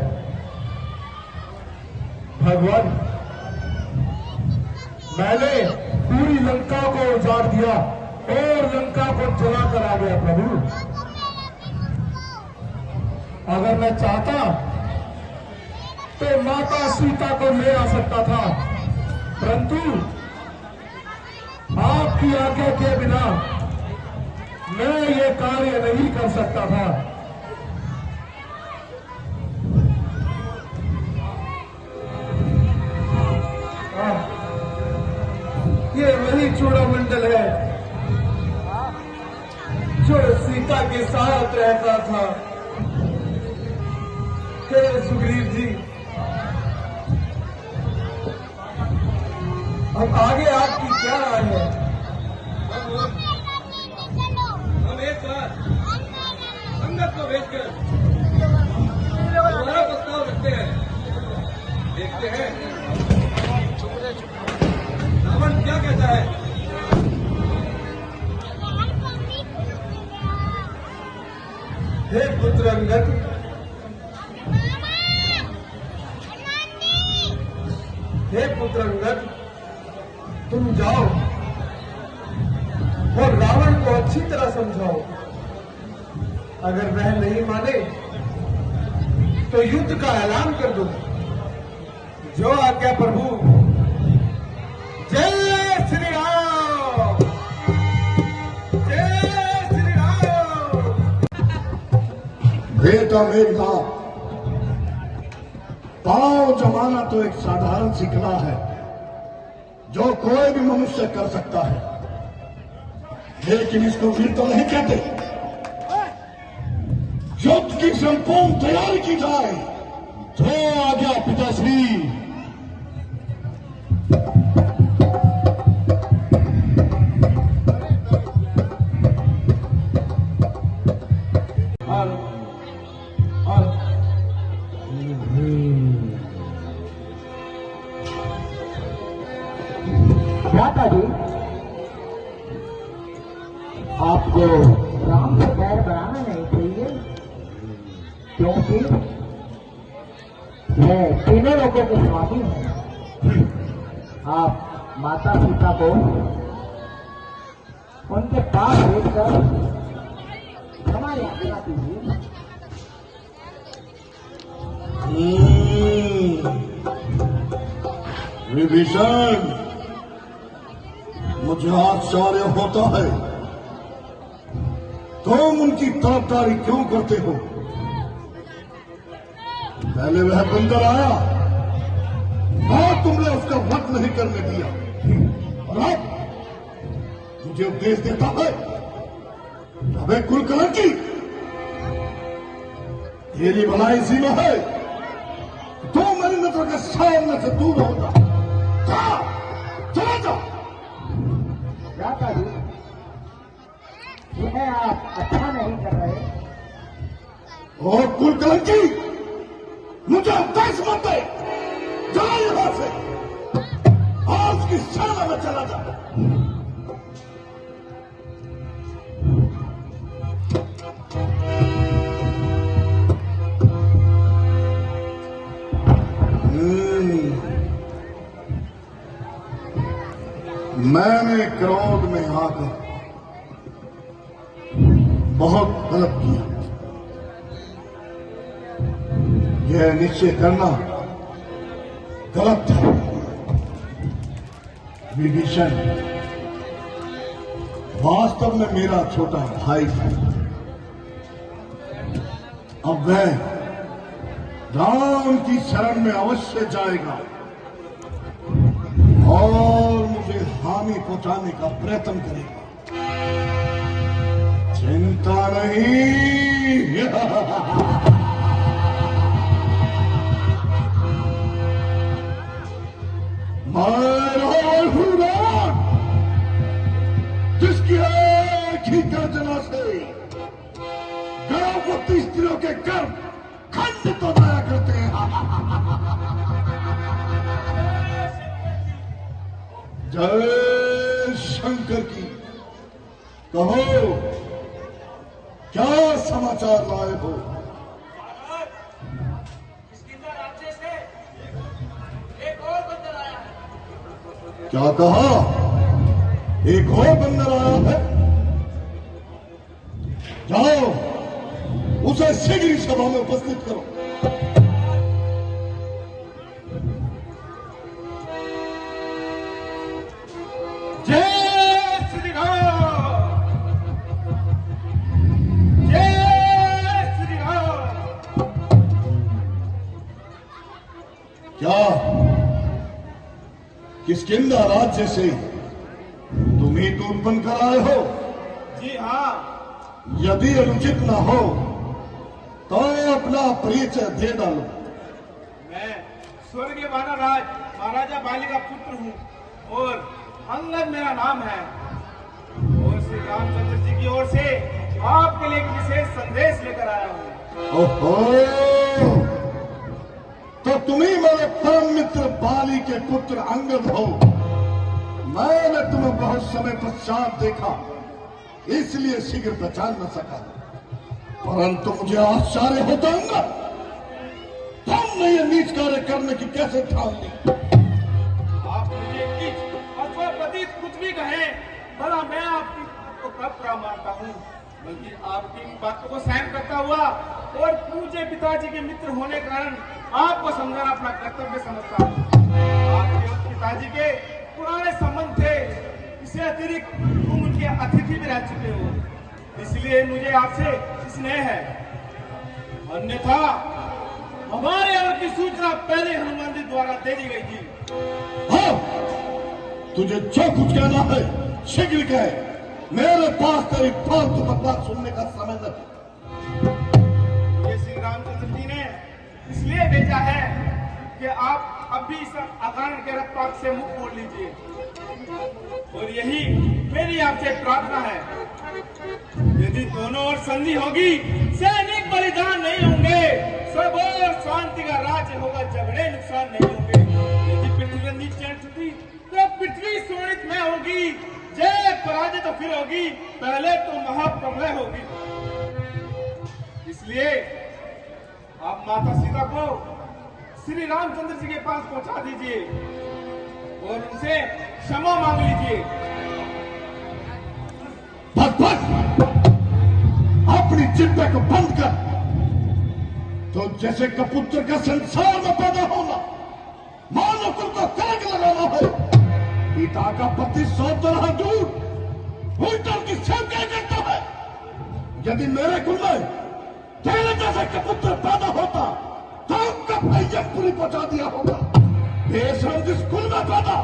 भगवान, मैंने पूरी लंका को उजाड़ दिया और लंका को जलाकर आ गया। प्रभु, अगर मैं चाहता तो माता सीता को ले आ सकता था, परंतु आपकी आज्ञा के बिना मैं ये कार्य नहीं कर सकता था। ये वही चूड़ामंडल है जो सीता के साथ रहता था। हे सुग्रीव जी, अब आगे आपकी क्या राय है? भेजकर दोबारा प्रस्ताव रखते हैं। देखते हैं रावण क्या कहता है। हे पुत्र अंगद, हे पुत्र अंगद, तुम जाओ और रावण को अच्छी तरह समझाओ। अगर वह नहीं माने तो युद्ध का ऐलान कर दो। जो आज्ञा प्रभु। जय श्री राम, जय श्री राम। बेटा मेघनाथ, पांव जमाना तो एक साधारण सी कला है जो कोई भी मनुष्य कर सकता है, लेकिन इसको वीरता नहीं कहते। युद्ध की संपूर्ण तैयारी की जाए। जो आज्ञा पिताश्री। भ्राता जी, आपको राम से बैर बनाना नहीं चाहिए, क्योंकि वे तीनों लोगों के स्वामी हैं। आप माता सीता को उनके पास भेजकर हमारी आज्ञा कीजिए। विभीषण, मुझे आश्चर्य होता है, तुम उनकी तरफदारी क्यों करते हो? पहले वह बंदर आया और तुमने उसका वध नहीं करने दिया, और अब मुझे उपदेश देता है। अबे कुलकलंकी, तेरी भलाई इसी में है। तू मेरी नजर के सामने से दूर हो जा। चला जा। भ्राता जी, यह आप अच्छा नहीं कर रहे। और कुलकलंकी, मुझे उपदेश मत दे। जा यहां से और उसकी सेना में चला जा। मैंने क्रोध में आकर बहुत गलत किया। यह निश्चय करना गलत था। विभीषण वास्तव में मेरा छोटा भाई था। अब वह राम की शरण में अवश्य जाएगा और मुझे हानि पहुंचाने का प्रयत्न करेगा। चिंता नहीं। मैं हूं रावण, जिसकी एक ही गर्जना से गर्भवती स्त्रियों के गर्भ खंडित हो जाया करते हैं। जय शंकर की। कहो, क्या समाचार लाए हो? राज्य से एक और बंदर आया है। क्या कहा? एक और बंदर आया है? जाओ, उसे शीघ्र ही सभा में उपस्थित करो। क्या किष्किंधा राज्य से तुम ही तो उत्पन्न कर आए हो? जी हाँ। यदि अनुचित न हो तो अपना परिचय दे डालो। मैं स्वर्गीय वानरराज महाराजा बाली का पुत्र हूँ और अंगद मेरा नाम है, और श्री रामचंद्र जी की ओर से आपके लिए एक विशेष संदेश लेकर आया हूँ। ओहो, तो तुम्ही मेरे परम मित्र बाली के पुत्र अंगद हो। मैंने तुम्हें बहुत समय पश्चात देखा, इसलिए शीघ्र पहचान न सका, परंतु मुझे आश्चर्य होता अंगद, तुमने ये नीच कार्य करने की कैसे ठान ली? आप मुझे नीच अथवा पतित कुछ भी कहें, भला मैं आपकी बात को कब क्या मानता हूँ, बल्कि आपकी इन बातों को सहन करता हुआ और पूज्य पिताजी के मित्र होने के कारण आपको समझाना अपना कर्तव्य समझता हूँ। आपके और पिताजी के पुराने संबंध थे, इससे अतिरिक्त तुम उनके अतिथि भी रह चुके हो, इसलिए मुझे आपसे स्नेह है। अन्यथा हमारे और की सूचना पहले हनुमान जी द्वारा दे दी गई थी। हाँ, तुझे जो कुछ कहना है शीघ्र कहे, मेरे पास तेरी फालतू बकवास सुनने का समय नहीं। ये श्री रामचंद्र जी ने इसलिए भेजा है कि आप अभी इस अकारण के रक्तपात से मुक्त मोड़ लीजिए, और यही मेरी आपसे प्रार्थना है। यदि दोनों ओर संधि होगी, सैनिक बलिदान नहीं होंगे, सब ओर शांति का राज्य होगा, झगड़े नुकसान नहीं होंगे। यदि पृथ्वी रंजित चैन छुटी तो पृथ्वी सोनित में होगी, जय पराजय तो फिर होगी, पहले तो महाप्रलय होगी। इसलिए आप माता सीता को श्री रामचंद्र जी के पास पहुंचा दीजिए और उनसे क्षमा मांग लीजिए। बस बस, अपनी चिंता को बंद कर। तो जैसे कपुत्र का संसार में पैदा होना, मानव कुल को कलंक लगाना है, पिता का पति 100 तरह दूर उल्टा की सेवकाई करता है। यदि मेरे कुल में तेरे जैसे कपुत्र पैदा होता तो कब यमपुरी पहुंचा दिया होगा। बेशरम जिस कुल में पैदा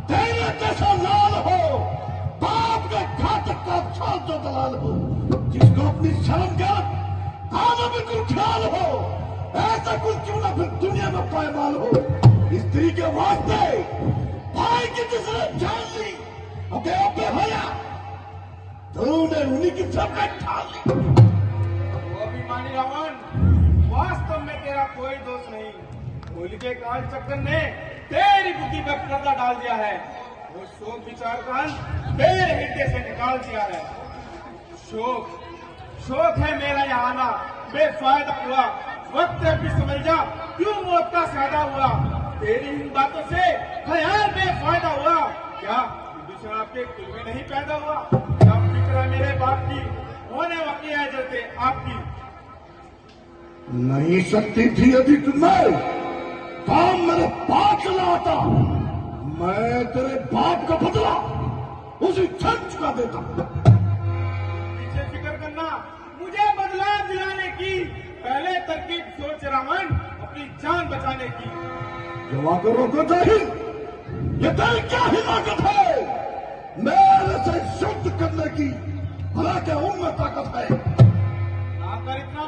तेरे जैसा लाल हो, बाप का घातक का छाल जो दलाल हो, जिसको अपनी शर्म का आना बिल्कुल ख्याल हो, ऐसा कुल क्यों ना फिर दुनिया में पायमाल हो। स्त्री के वास्ते भाई की जिसने जान ली, अबे अबे भैया तूने उन्हीं की सबका ठान ली। वो अभिमानी रावण, वास्तव में तेरा कोई दोष नहीं, होली के काल चक्कर ने तेरी बुद्धि पर पर्दा डाल दिया है, वो शोक विचार का अंत तेरे हृदय से निकाल दिया है। शोक है मेरा यहाँ आना, बेफायदा हुआ, वक्त अभी समझ जा क्यों मौत का सादा हुआ। तेरी इन बातों से ख्याल बेफायदा हुआ, क्या विभीषण आपके कुल में नहीं पैदा हुआ? क्या फिक्र है मेरे बाप की, होने वाली है जैसे आपकी। नहीं सकती थी यदि तुम्हें काम मेरे बाप चला आता, मैं तेरे बाप का बदला उसी क्षण चुका देता। पीछे फिक्र करना, मुझे बदला दिलाने की पहले तरकीब सोच रावण, अपनी जान बचाने की। जवा करो तो चाहिए, ये तेरी क्या हिमाकत है मेरे से शुद्ध करने की? भला क्या उनमें ताकत है? ना कर इतना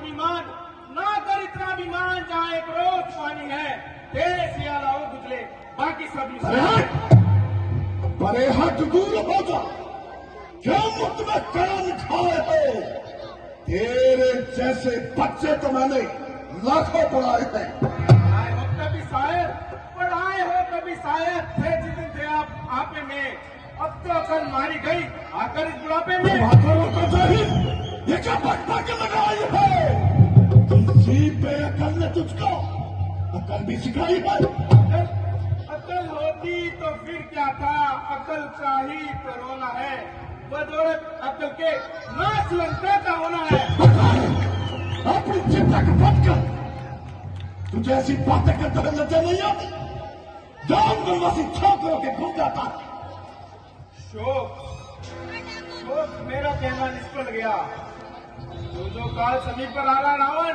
अभिमान जहाँ एक रोज पानी है, तेरे से अलावा गुजरे बाकी सभी बड़े हट दूर हो जा, क्यों मुफ्त में कान खाए हो? तेरे जैसे बच्चे तो मैंने लाखों पढ़ाए हैं। पढ़ाए हो कभी शायद थे जितने थे आप आपे में, अब तो अकल मारी गई आकर इस बुढ़ापे में। को चाहिए, ये क्या भटका के लगाई है? किसी पे अकल ने तुझको अकल भी सिखाई है। अकल होती तो फिर क्या था, अकल का ही तो रोना है, बदौलत अकल के नाश लंका का होना है। अपनी चिंता को बंद कर, तुझे ऐसी बातें करते हुए लज्जा नहीं आती? जान बनवासी छोकरों के घूम जाता है। शोक मेरा कहना निष्फल गया। जो काल समीप पर आ रहा रावण,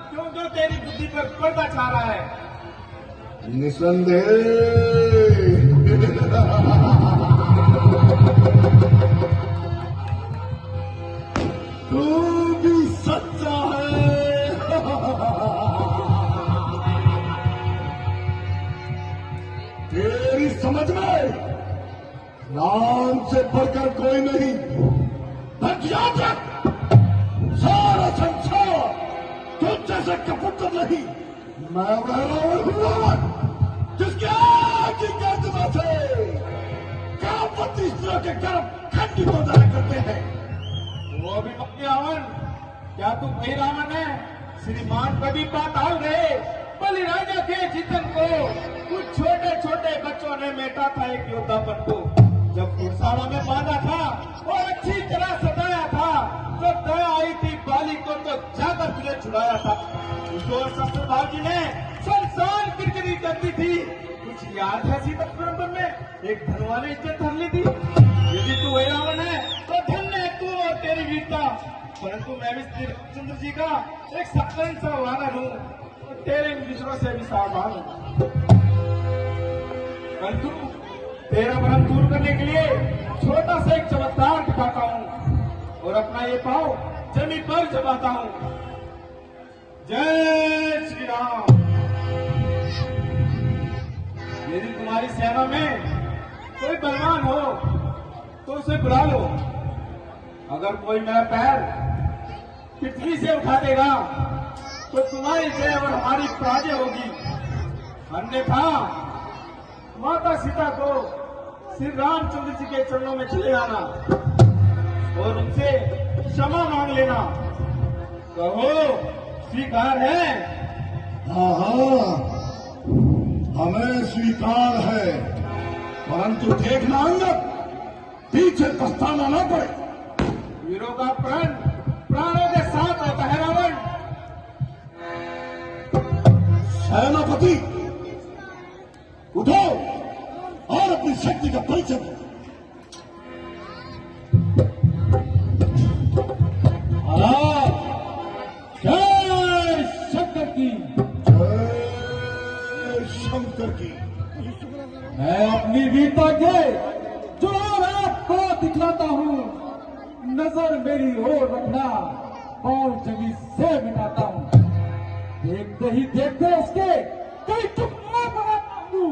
क्यों जो तेरी बुद्धि पर पर्दा छा रहा है। निसंदेह तू भी सच्चा है। तेरी समझ में राम से बढ़कर कोई नहीं, बस याद रख सारा संसार तुझ जैसे कपुत्र नहीं, मैं वह रावण हूं, रावण जिसके आग की गर्दना से कामवती स्त्रियों के गर्भ खंडित हो जाया करते हैं। वो भी पक्के रावण, क्या तू वही रावण है? श्रीमान कभी पाताल गए बलि राजा के जितन को कुछ छोटे छोटे बच्चों ने मेटा था एक योद्धापन को। जब कुर्सावा में बांधा था और अच्छी तरह सजाया था, जब दया आई थी बाली को तो जाकर तुझे छुड़ाया था। किशोर शस्त्रधार जी ने संसान किरकिरी कर दी थी। कुछ याद है सीता में एक धनवा ने इज्जत धर ली थी। यदि तू वही रावण है तो धन्य है तू और तेरी वीरता। परंतु मैं भी श्री रामचंद्र जी का एक सत्कर्म सा वानर हूँ, तेरे मित्रों से भी सावधान हूँ। परंतु तेरा भ्रम दूर करने के लिए छोटा सा एक चमत्कार दिखाता हूँ और अपना ये पाँव जमीन पर जमाता हूँ। जय श्री राम। यदि तुम्हारी सेना में कोई बलवान हो तो उसे बुला लो। अगर कोई मेरा पैर पृथ्वी से उठा देगा तो तुम्हारी जय और हमारी पराजय होगी। अन्यथा माता सीता को श्री रामचंद्र जी के चरणों में चले आना और उनसे क्षमा मांग लेना। कहो स्वीकार है? हाँ हाँ, हमें स्वीकार है, परंतु देखना अंगद पीछे पछताना न पड़े। वीरों का प्राण प्राणों के साथ होता है रावण। सेनापति उठो और अपनी शक्ति का परिचय दो। जय शंकर की, जय शंकर की। मैं अपनी वीरता के जोर आपको दिखलाता हूँ। नजर मेरी ओर रखना और जमीन से मिटाता हूँ। देखते ही देखते उसके कई टुकड़े बनाता हूँ।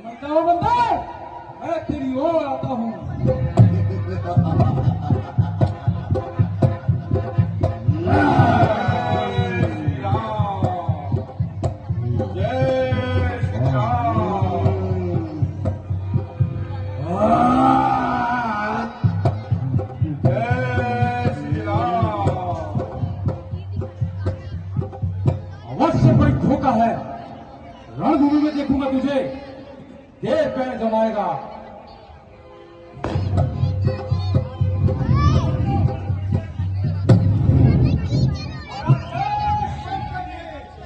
मैं कहो बंदा, मैं तेरी ओर आता हूँ। अवश्य कोई धोखा है। रणभूमि में देखूंगा तुझे, देर पैर जमाएगा।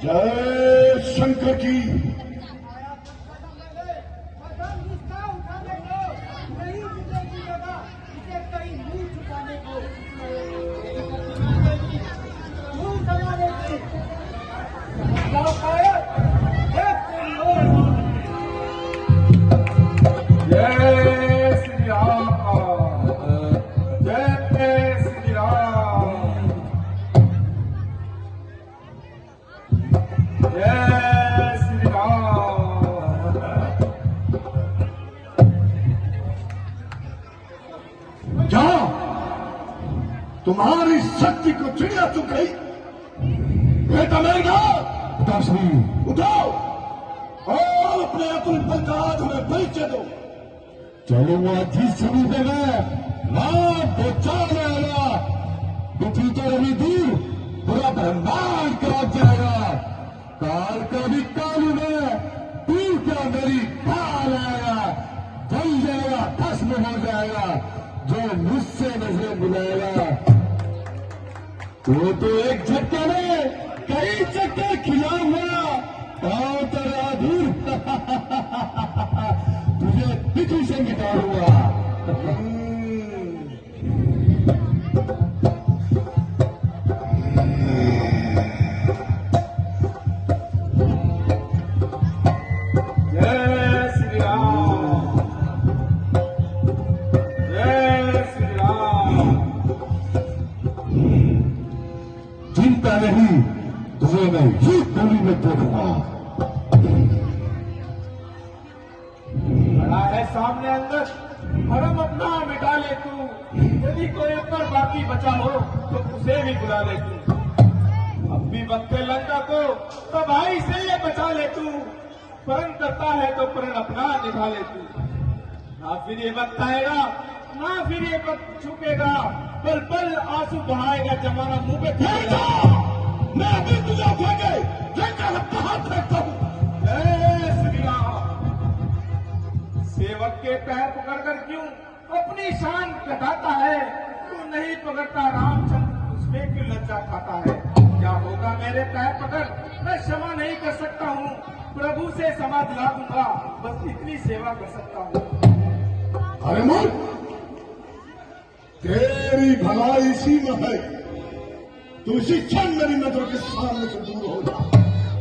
जय शंकर की। जय श्री राम। जय श्री राम। जय श्री राम। जाओ, तुम्हारी शक्ति को चिड़िया चुप गई। बेटा मेरा दासी, उठाओ और अपने अतुल बल का आज हमें परिचय दो। चलूंगा जिस समीप में मां को चाल आएगा, पृथ्वी तो रही दूर, पूरा ब्रह्मांड काट जाएगा। काल का भी कालू में तू क्या मेरी काल आएगा, जल जाएगा, भस्म हो जाएगा। जो मुझसे नजरें मिलाएगा वो तो एक झटके में कई चक्कर खिलाऊंगा। पाँव तेरा दूर तुझे पृथ्वी से निकालूंगा। जय श्री राम। जय श्री राम। चिंता नहीं, तुझे मैं ही गली में देखूंगा। खड़ा है सामने अंदर, भरम अपना मिटा ले। ले तू। यदि कोई ऊपर बाकी बचा हो तो उसे भी बुला ले तू। अब भी वक्त है लंका को तबाही से ये बचा ले तू। प्रण करता है तो प्रण अपना निभा ले तू। ना फिर ये वक्त आएगा, ना फिर ये वक्त छुपेगा, पल पल आंसू बहाएगा जमाना मुंह पे थूकेगा। मैं अभी तुझे फेंके लेकर बाहर फेंकता हूँ। जय श्री राम। सेवक के पैर पकड़कर क्यों अपनी शान घटाता है? तू नहीं पकड़ता रामचंद्र, उसमें क्यों लज्जा खाता है? क्या होगा मेरे पैर पकड़, मैं क्षमा नहीं कर सकता हूँ। प्रभु से क्षमा दिला दूंगा, बस इतनी सेवा कर सकता हूँ। अरे मोर, तेरी भलाई इसी में है। तू इसी क्षण मेरी नजर के सामने से दूर हो जा।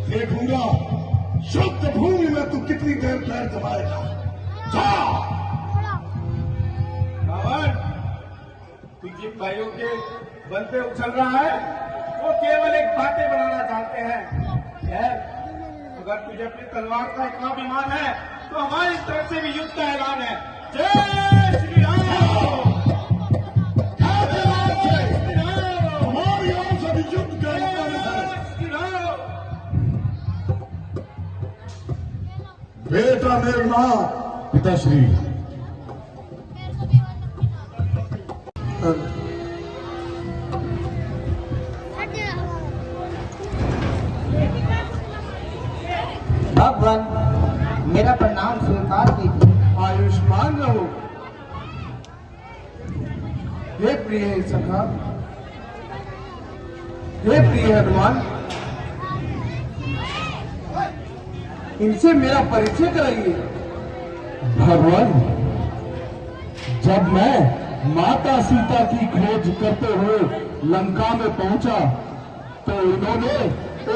देखूंगा शुद्ध भूमि में तू कितनी देर पैर दबाएगा। जा। रावण, तू जिन भाइयों के बल पे उछल रहा है वो केवल एक बातें बनाना चाहते हैं। खैर, अगर तुझे अपनी तलवार का इतना अभिमान है तो हमारी तरफ से भी युद्ध का ऐलान है। जय श्री राम। हमारी ओर से भी युद्ध का ऐलान है। श्री राम। बेटा मेघनाथ, पिताश्री, भगवान मेरा प्रणाम स्वीकार कीजिए। आयुष्मान रहो। हे प्रिय सखा, हे प्रिय हनुमान, इनसे मेरा परिचय कराइए। भगवान, जब मैं माता सीता की खोज करते हुए लंका में पहुंचा तो इन्होंने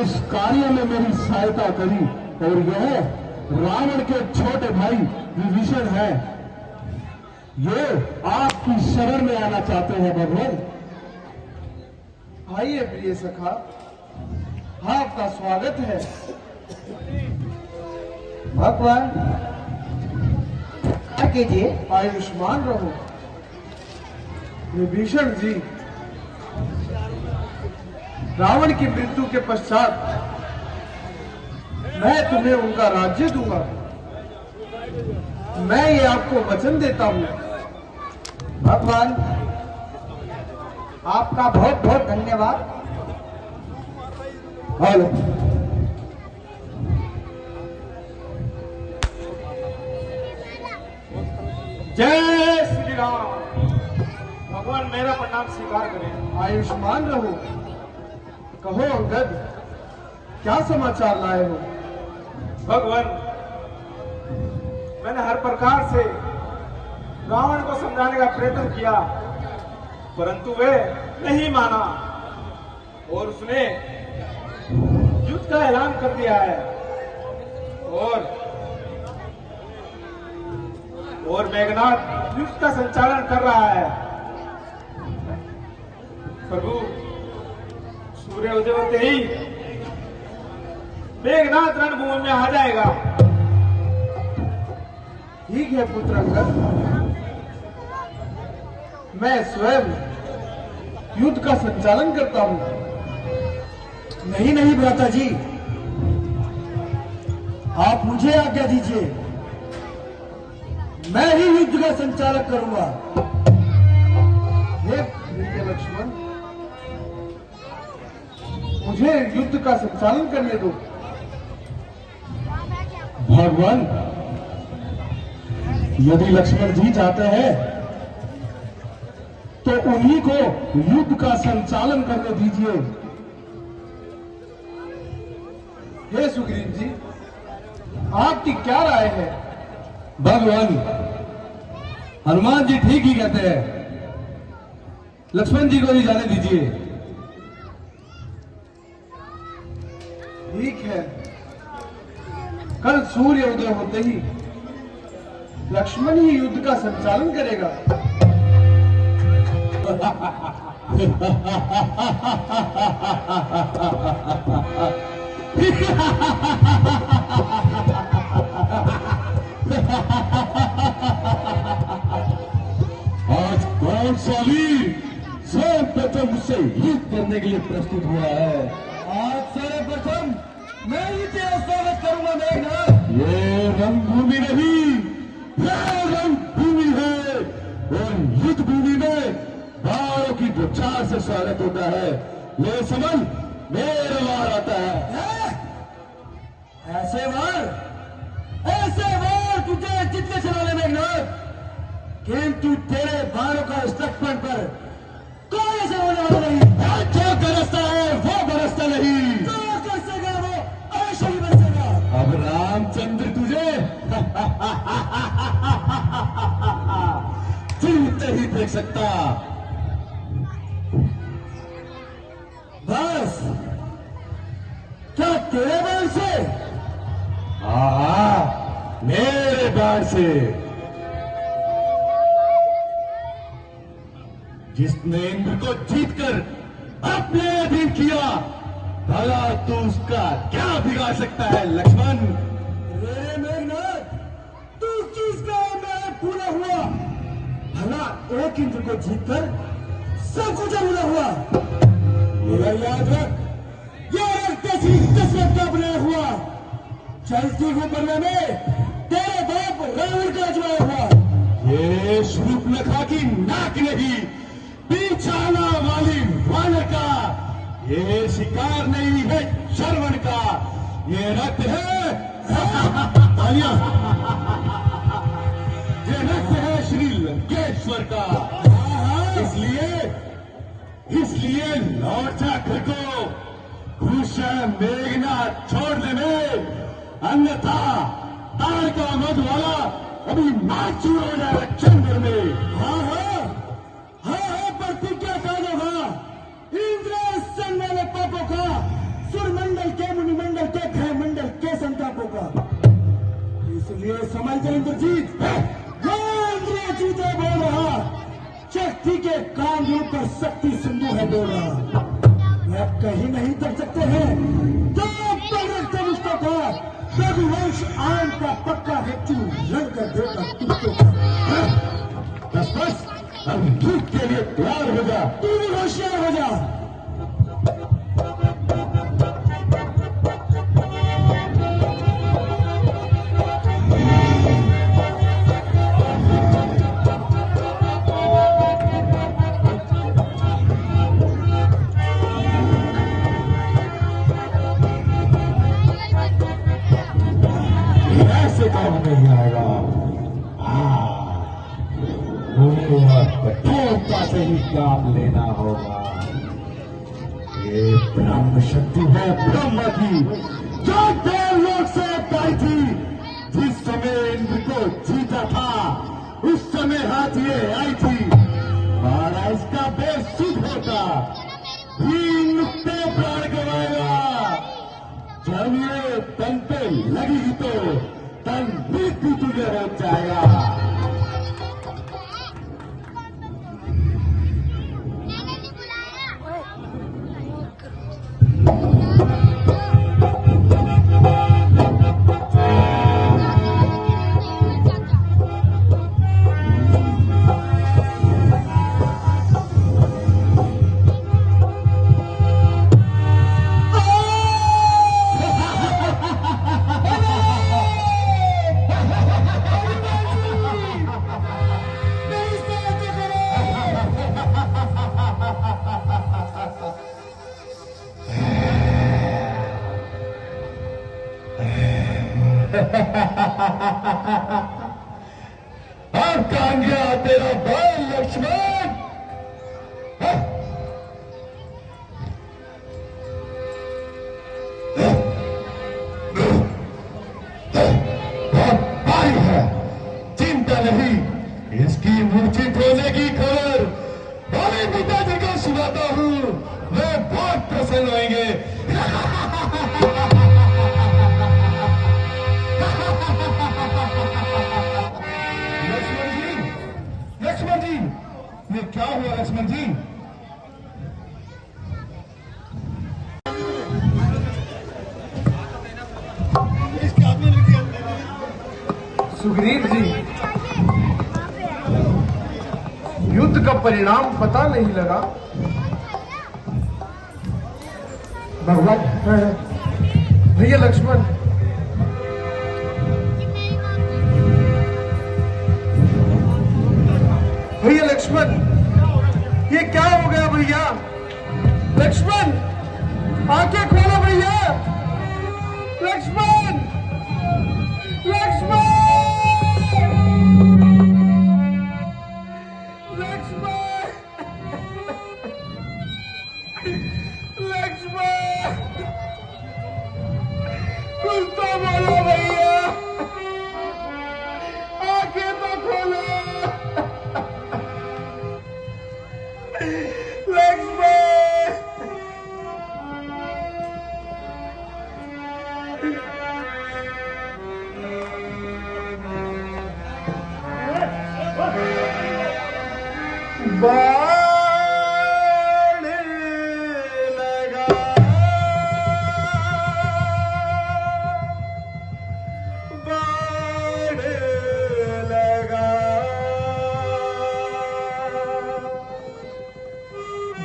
इस कार्य में मेरी सहायता करी और यह रावण के छोटे भाई विभीषण है। ये आपकी शरण में आना चाहते हैं भगवान। आइए प्रिय सखा, आपका स्वागत है। भगवान क्या कीजिए। आयुष्मान रहो। विभीषण जी, रावण की मृत्यु के पश्चात मैं तुम्हें उनका राज्य दूंगा। मैं ये आपको वचन देता हूं। भगवान आपका बहुत बहुत धन्यवाद। हेलो, जय श्री राम। भगवान मेरा प्रणाम स्वीकार करें। आयुष्मान रहो। कहो अंगद, क्या समाचार लाए हो? भगवान, मैंने हर प्रकार से रावण को समझाने का प्रयत्न किया, परंतु वे नहीं माना और उसने युद्ध का ऐलान कर दिया है। और मेघनाथ युद्ध का संचालन कर रहा है। प्रभु, सूर्य उदय होते ही मेघनाथ रणभूमि में आ जाएगा। ठीक है पुत्र अंगद, मैं स्वयं युद्ध का संचालन करता हूं। नहीं नहीं भ्राता जी, आप मुझे आज्ञा दीजिए, मैं ही युद्ध का संचालक करूंगा। हे प्रिय लक्ष्मण, मुझे युद्ध का संचालन करने दो। भगवान, यदि लक्ष्मण जी चाहते हैं तो उन्हीं को युद्ध का संचालन करने दीजिए। हे सुग्रीव जी, आपकी क्या राय है? भगवान, हनुमान जी ठीक ही कहते हैं, लक्ष्मण जी को ही जाने दीजिए। ठीक है, कल सूर्य उदय होते ही लक्ष्मण ही युद्ध का संचालन करेगा। आज कौन सा वीर सर्वप्रथम मुझसे युद्ध करने के लिए प्रस्तुत हुआ है? आज सर्वप्रथम मैं ही तेरा स्वागत करूंगा मेघनाथ। ये रणभूमि नहीं, ये रणभूमि है और युद्ध भूमि में बाणों की बौछार से स्वागत होता है। ये समझ मेरा वार आता है। ऐसे वार तुझे जितने चलाने मेघनाथ, किंतु तेरे बाणों का स्टकपन पर कोई ऐसा होने वाला नहीं। जो बरसता है वो बरसता नहीं, जो बरसेगा वो अवश्य ही बरसेगा। अब रामचंद्र तुझे जीते ही देख सकता। बस क्या तेरे बाण से? हाँ, मेरे बाण से। जिसने इंद्र को जीतकर अपने अधीन किया, भला तू उसका क्या बिगाड़ सकता है लक्ष्मण? रे मेघनाथ, तू किसका मैं पूरा हुआ? भला एक इंद्र को जीतकर सब कुछ अधूरा हुआ। ये याद रख, ये तेरी किस्मत का बनाया हुआ। चलती गुब्बरना में तेरे बाप रावण का अजमाया हुआ। ये शूर्पणखा की नाक नहीं, पीछाना वाली वानर का। ये शिकार नहीं है श्रवण का, ये रक्त है तालियां। ये रक्त है श्री लंकेश्वर का। इसलिए लौट जा घर को, भूषण मेघनाथ छोड़ देने, अन्यथा तार का मध वाला अभी नाचू हो जाएगा चंद्र में। हाँ, पर तू क्या कहोगा? इंद्र संग वाले पापों का, सुरमंडल के मुनिमंडल के ग्रह मंडल के संतापों का। इसलिए समझ जा इंद्रजीत, जो इंद्रिय जीते बोल रहा, शक्ति के कांधों पर शक्ति सिंधु है बोल रहा। वह कहीं नहीं तक सकते हैं जो पलटते रिश्तों का। रघुवंश आन का पक्का हेतु लड़ कर देगा तुझको। बस अब युद्ध के लिए तैयार हो जा। तू भी होशियार हो जा। ऐसे काम नहीं आएगा। कठोरता से ही काम लेना होगा। ये ब्रह्म शक्ति है ब्रह्म की, जो देवलोक से पाई थी। जिस समय इंद्र को जीता था, उस समय हाथ ये आई थी। मारा इसका बेसुध होता, भी नुक्ते प्राण गवाएगा। जब ये तन पे लगेगी तो तन मृत्यु तुझे हो जाएगा। अब कहां गया तेरा भाई लक्ष्मण? भाई है, चिंता नहीं। इसकी मूर्छित होने की खबर भाई पिताजी को सुनाता हूँ, वे बहुत प्रसन्न होंगे। लक्ष्मण जी, ये क्या हुआ लक्ष्मण जी? सुग्रीव जी, युद्ध का परिणाम पता नहीं लगा। भगवान भैया लक्ष्मण, भैया लक्ष्मण, ये क्या हो गया भैया? लक्ष्मण आंखें खोलो भैया। लक्ष्मण, लक्ष्मण, लक्ष्मण, लक्ष्मण, कुछ तो बोलो भैया, आंखें तो खोलो। लक्ष्मण, बाण लगा, बाण लगा,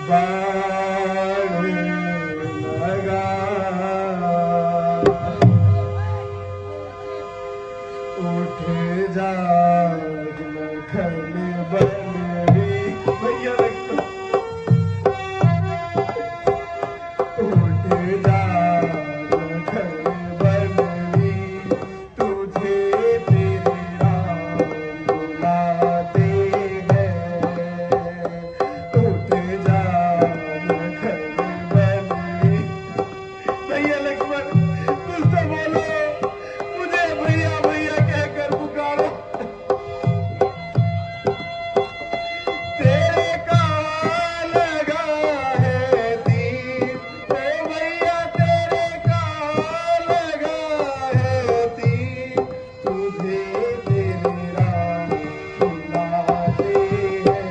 बाण लगा, उठ जा लखन बनरी। भैया लक्ष्मण, उठ जा लखन बनरी, तुझे तेरे राम बुलाते हैं। उठ जा लखन बनरी। भैया लक्ष्मण, कुछ तो बोलो, मुझे भैया भैया कहकर पुकारो। तेरे कहाँ लगा है तीर, ओ भैया तेरे कहाँ लगा है तीर, तुझे तेरे राम बुलाते हैं।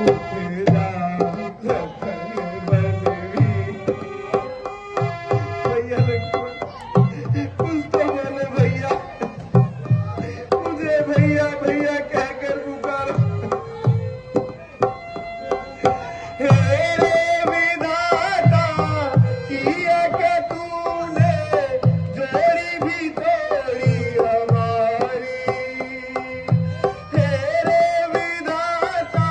उठ जा लखन बनरी। भैया लक्ष्मण, कुछ तो बोले भैया, मुझे भैया भैया कहकर पुकारो। हे रे विधाता, किया क्या तूने, जोड़ी भी तोड़ी हमारी। हे रे विधाता,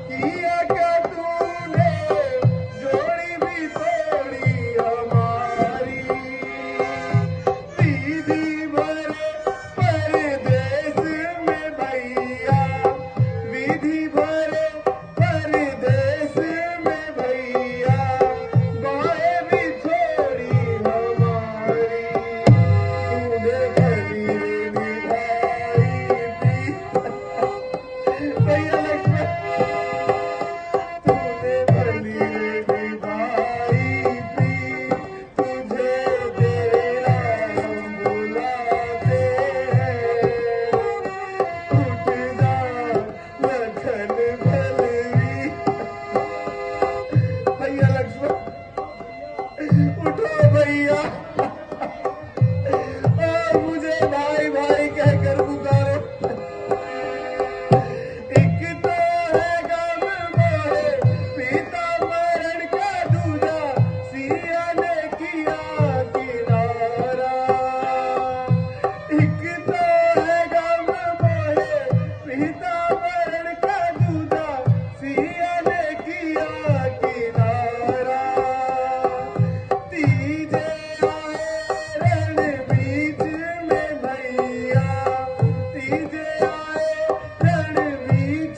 किया क्या तूने, जोड़ी भी तोड़ी हमारी। दीदी भरे परदेस में भैया, विधि भरे परदेस में भैया, बाहें भी छोड़ी हमारी। तूने भली निभाई थी भैया लक्ष्मण, तूने भली निभाई थी, तुझे तेरे राम बुलाते हैं। उठ जा लखन भलवी। भैया लक्ष्मण, उठो भैया, और मुझे भाई भाई कहकर पुकारो। एक तो है गम मोहे पिता मरण का, दूजा सिया ने किया किनारा। एक तो है गम मोहे पिता मरण का, दूजा सिया ने किया किनारा। तीजे आए रण बीच में भैया, तीजे आए रण बीच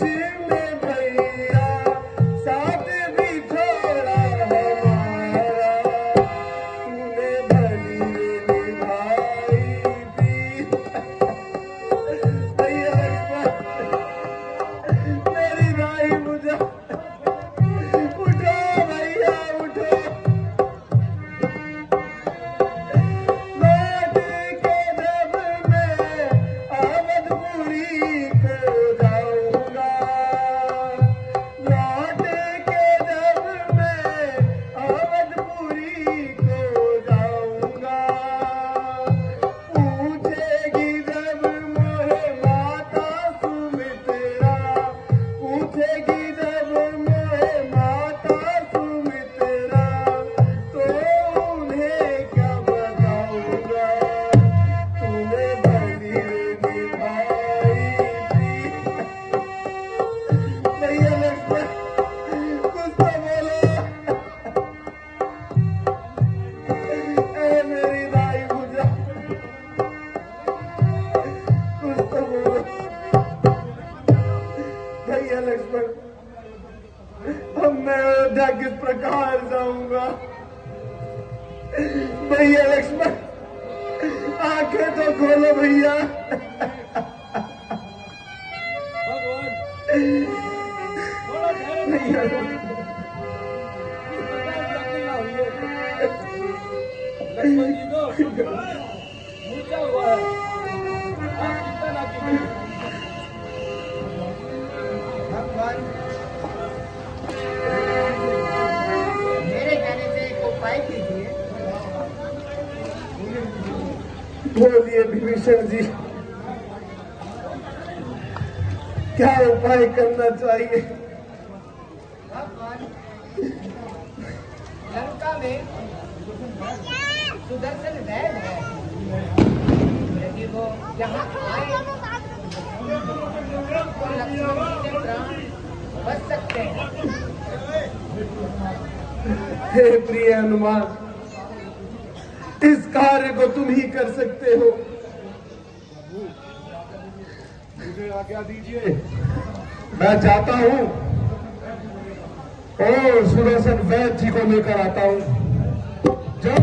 में भैया, साथ भी छोड़ा हमारा। तूने भली निभाई थी भैया लक्ष्मण, लक्ष्मण, अब मैं अयोध्या किस प्रकार जाऊंगा? भैया लक्ष्मण, आंखें तो खोलो भैया। भगवान थोड़ा धैर्य भैया लक्ष्मण जी को ऊंचा हुआ है, आप चिंता ना कीजिए। भगवान मेरे कहने से एक उपाय कीजिए। बोलिए विभीषण जी, क्या उपाय करना चाहिए? भगवान लंका में सुदर्शन वैद है, यदि वो यहाँ आए तो लक्ष्मण जी के प्राण बच सकते हैं। हे प्रिय हनुमान, इस कार्य को तुम ही कर सकते हो। मुझे आज्ञा दीजिए। मैं चाहता हूं और सुदर्शन वैद जी को लेकर आता हूं। जय